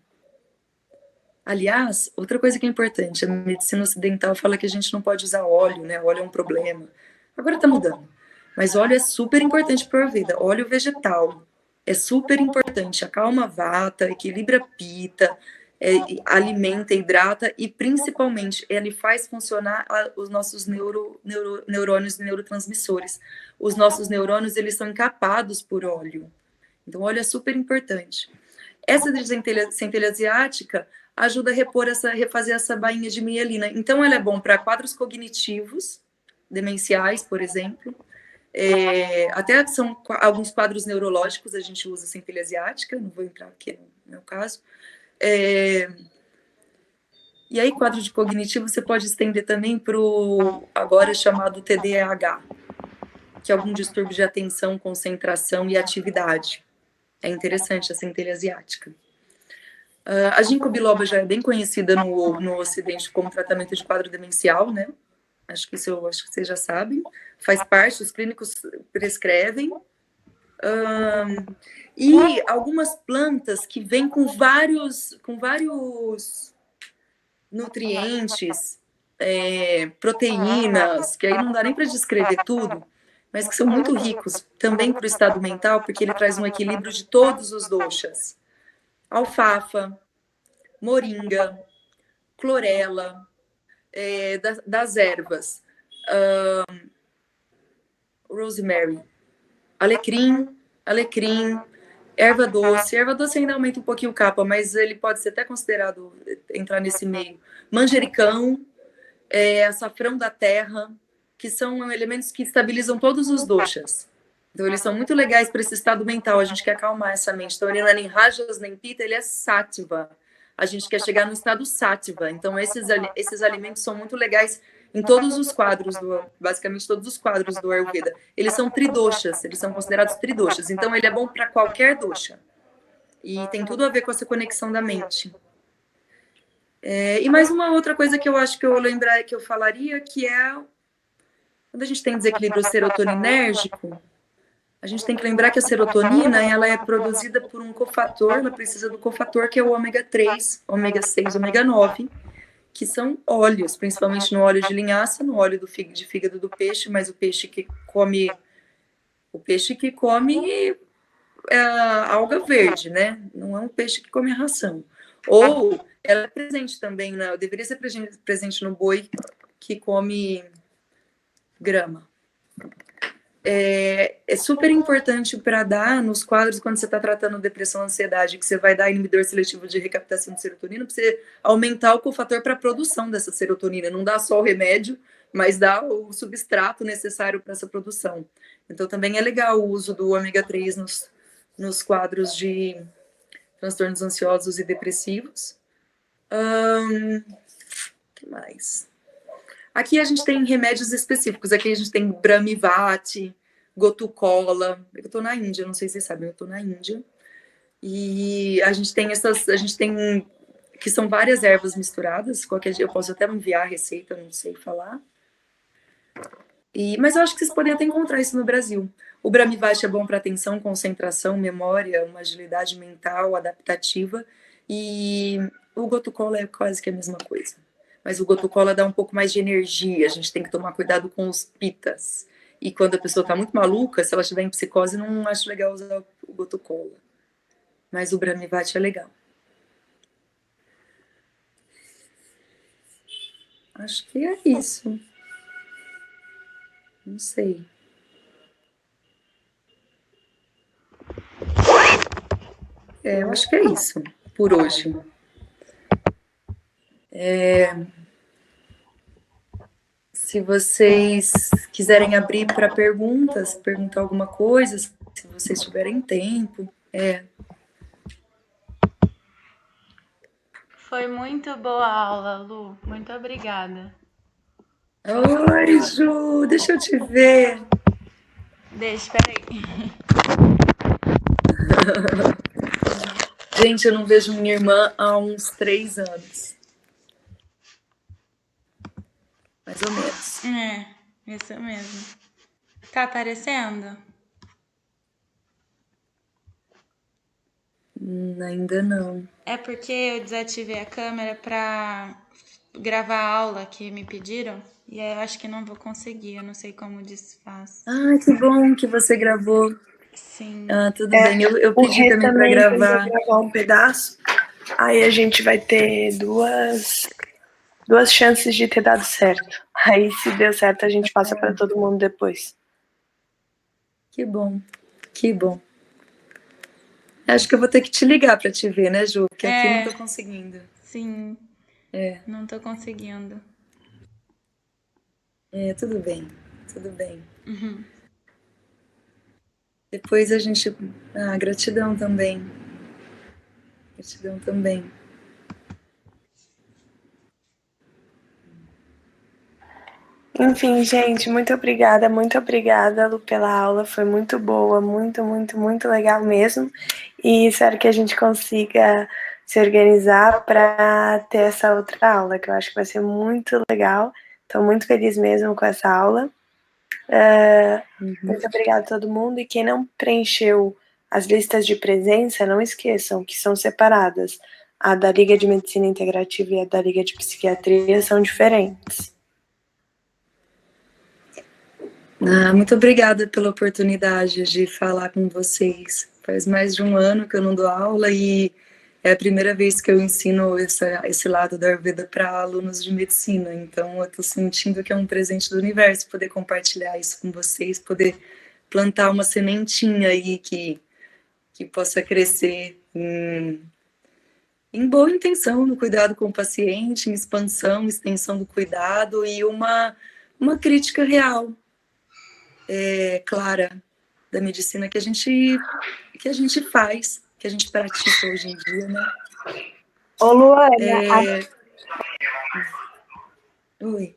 Aliás, outra coisa que é importante, a medicina ocidental fala que a gente não pode usar óleo, né? Óleo é um problema. Agora tá mudando. Mas óleo é super importante para a Ayurveda. Óleo vegetal é super importante. Acalma a vata, equilibra a pita, alimenta, hidrata e, principalmente, ele faz funcionar os nossos neurônios e neurotransmissores. Os nossos neurônios, eles são encapados por óleo. Então, óleo é super importante. Essa centelha asiática ajuda a refazer essa bainha de mielina. Então, ela é bom para quadros cognitivos, demenciais, por exemplo. Até são alguns quadros neurológicos, a gente usa centelha asiática, não vou entrar aqui no meu caso. E aí, quadro de cognitivo, você pode estender também para o agora chamado TDAH, que é algum distúrbio de atenção, concentração e atividade. É interessante a centelha asiática. A ginkgo biloba já é bem conhecida no Ocidente como tratamento de quadro demencial, né? Acho que vocês já sabem. Faz parte, os clínicos prescrevem. E algumas plantas que vêm com vários nutrientes, proteínas, que aí não dá nem para descrever tudo, mas que são muito ricos também para o estado mental, porque ele traz um equilíbrio de todos os doshas. Alfafa, moringa, clorela, das ervas, rosemary, alecrim, erva doce ainda aumenta um pouquinho o capa, mas ele pode ser até considerado entrar nesse meio. Manjericão, açafrão da terra, que são elementos que estabilizam todos os doshas. Então, eles são muito legais para esse estado mental. A gente quer acalmar essa mente. Então, ele não é nem rajas, nem pita, ele é sattva. A gente quer chegar no estado sattva. Então, esses alimentos são muito legais em todos os quadros, basicamente todos os quadros do Ayurveda. Eles são tridoshas, eles são considerados tridoshas. Então, ele é bom para qualquer dosha. E tem tudo a ver com essa conexão da mente. E mais uma outra coisa que eu acho que eu falaria, que é quando a gente tem desequilíbrio serotoninérgico, a gente tem que lembrar que a serotonina, ela é produzida por um cofator, ela precisa do cofator, que é o ômega 3, ômega 6, ômega 9, que são óleos, principalmente no óleo de linhaça, no óleo de fígado do peixe, mas o peixe que come alga verde, né? Não é um peixe que come ração. Ou ela é presente também, deveria ser presente no boi que come grama. É super importante para dar nos quadros quando você está tratando depressão, ansiedade, que você vai dar inibidor seletivo de recaptação de serotonina, para você aumentar o cofator para a produção dessa serotonina. Não dá só o remédio, mas dá o substrato necessário para essa produção. Então, também é legal o uso do ômega 3 nos quadros de transtornos ansiosos e depressivos. Que mais? Aqui a gente tem remédios específicos. Aqui a gente tem Brahmivati, Gotukola. Eu estou na Índia, não sei se vocês sabem, eu estou na Índia. E a gente tem que são várias ervas misturadas. Qualquer dia eu posso até enviar a receita, não sei falar. Mas eu acho que vocês podem até encontrar isso no Brasil. O Brahmi-Vati é bom para atenção, concentração, memória, uma agilidade mental adaptativa. E o Gotu-Kola é quase que a mesma coisa. Mas o Gotu-Kola dá um pouco mais de energia. A gente tem que tomar cuidado com os pitas. E quando a pessoa está muito maluca, se ela estiver em psicose, não acho legal usar o Gotu-Kola. Mas o Brahmi-Vati é legal. Acho que é isso. Não sei. Eu acho que é isso por hoje. Se vocês quiserem abrir para perguntas, perguntar alguma coisa, se vocês tiverem tempo. Foi muito boa a aula, Lu. Muito obrigada. Oi, Ju, deixa eu te ver. Deixa, peraí. Gente, eu não vejo minha irmã há uns 3 anos. Mais ou menos. Isso mesmo. Tá aparecendo? Ainda não. É porque eu desativei a câmera pra gravar a aula que me pediram. E aí eu acho que não vou conseguir. Eu não sei como desfaz. Ah, que bom que você gravou. Sim. Ah, tudo bem. Eu pedi também para gravar. Um pedaço. Aí a gente vai ter duas chances de ter dado certo. Aí, se deu certo, a gente passa para todo mundo depois. Que bom. Que bom. Acho que eu vou ter que te ligar para te ver, né, Ju? Porque aqui não tô conseguindo. Sim. Não tô conseguindo. Tudo bem. Tudo bem. Depois a gente... gratidão também. Gratidão também. Enfim, gente, muito obrigada, Lu, pela aula. Foi muito boa, muito, muito, muito legal mesmo. E espero que a gente consiga se organizar para ter essa outra aula, que eu acho que vai ser muito legal. Estou muito feliz mesmo com essa aula. Muito obrigada a todo mundo. E quem não preencheu as listas de presença, não esqueçam que são separadas. A da Liga de Medicina Integrativa e a da Liga de Psiquiatria são diferentes. Muito obrigada pela oportunidade de falar com vocês. Faz mais de 1 ano que eu não dou aula e é a primeira vez que eu ensino esse lado da Ayurveda para alunos de medicina. Então, eu estou sentindo que é um presente do universo poder compartilhar isso com vocês, poder plantar uma sementinha aí que possa crescer em boa intenção, no cuidado com o paciente, em expansão, extensão do cuidado e uma crítica real, clara, da medicina que a gente faz, que a gente pratica hoje em dia, né? Ô, Luana, Oi.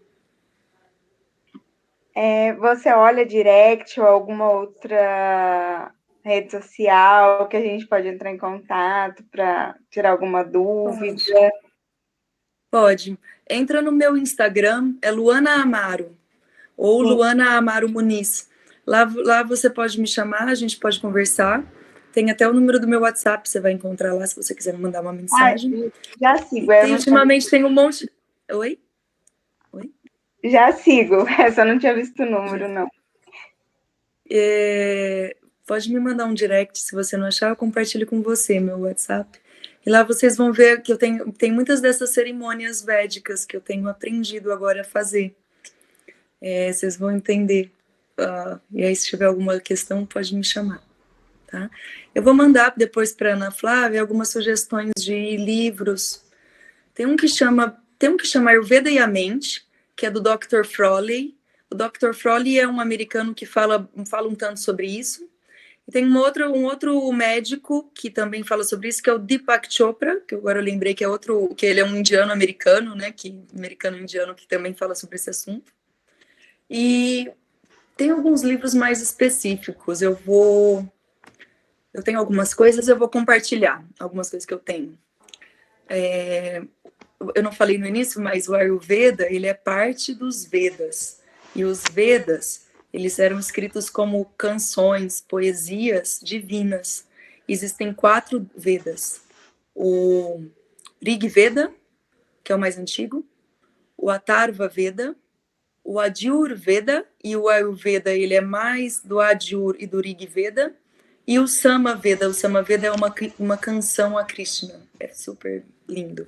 Você olha direct ou alguma outra rede social que a gente pode entrar em contato para tirar alguma dúvida? Pode. Entra no meu Instagram, é Luana Amaro, ou Luana Amaro Muniz. Lá você pode me chamar, a gente pode conversar. Tem até o número do meu WhatsApp, você vai encontrar lá se você quiser me mandar uma mensagem. Já sigo. Ultimamente tem um monte... Oi? Já sigo, só não tinha visto o número, não. Pode me mandar um direct, se você não achar, eu compartilho com você meu WhatsApp. E lá vocês vão ver que eu tem muitas dessas cerimônias védicas que eu tenho aprendido agora a fazer. Vocês vão entender. E aí, se tiver alguma questão, pode me chamar. Tá? Eu vou mandar depois para Ana Flávia algumas sugestões de livros. Tem um que chama Ayurveda e a Mente, que é do Dr. Frawley. O Dr. Frawley é um americano que fala um tanto sobre isso. E tem um outro médico que também fala sobre isso, que é o Deepak Chopra, que agora eu lembrei que ele é um indiano-americano, né? Americano-indiano que também fala sobre esse assunto. E tem alguns livros mais específicos. Eu vou Eu tenho algumas coisas, eu vou compartilhar algumas coisas que eu tenho. Eu não falei no início, mas o Ayurveda, ele é parte dos Vedas. E os Vedas, eles eram escritos como canções, poesias divinas. Existem 4 Vedas. O Rig Veda, que é o mais antigo, o Atharva Veda, o Adyur Veda, e o Ayurveda, ele é mais do Adyur e do Rig Veda, e o Sama Veda. O Sama Veda é uma canção a Krishna. É super lindo.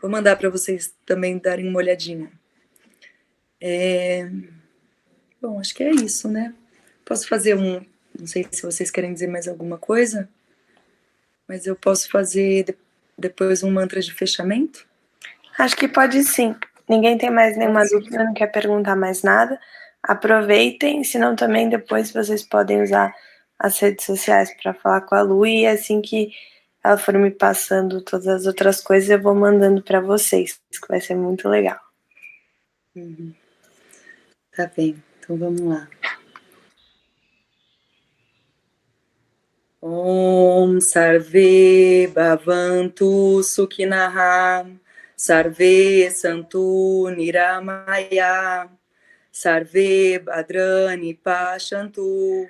Vou mandar para vocês também darem uma olhadinha. Bom, acho que é isso, né? Posso fazer não sei se vocês querem dizer mais alguma coisa, mas eu posso fazer depois um mantra de fechamento? Acho que pode sim. Ninguém tem mais nenhuma dúvida, não quer perguntar mais nada. Aproveitem, senão também depois vocês podem usar as redes sociais para falar com a Lu, e assim que ela for me passando todas as outras coisas, eu vou mandando para vocês, que vai ser muito legal. Tá bem, então vamos lá. Om Sarve Bhavantu Sukhinaha Sarve Santu Niramaya Sarve Bhadrani Pashantu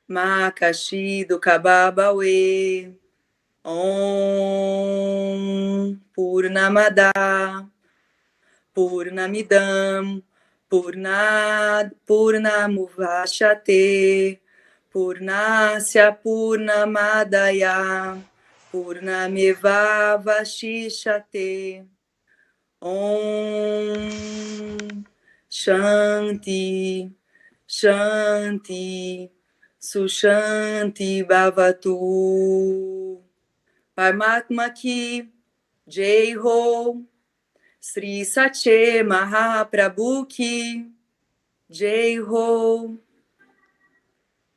Makashidu Kababawe Om Purnamada Purnamidam Purnamuvashate Purnasya Purnamadaya Purnameva Vashishate Om Shanti Shanti Sushanti Bhavatu Paramatma Ki Jai Ho Sri Satya Mahaprabhu Ki Jai Ho.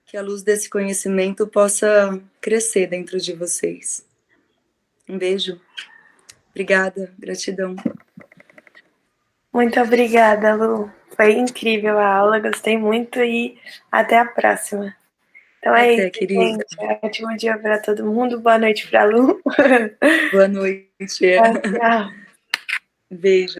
Que a luz desse conhecimento possa crescer dentro de vocês. Um beijo. Obrigada, gratidão. Muito obrigada, Lu. Foi incrível a aula, gostei muito e até a próxima. Então é Até, isso, querida. gente. Ótimo dia para todo mundo. Boa noite para a Lu. Boa noite. Tchau. Beijo.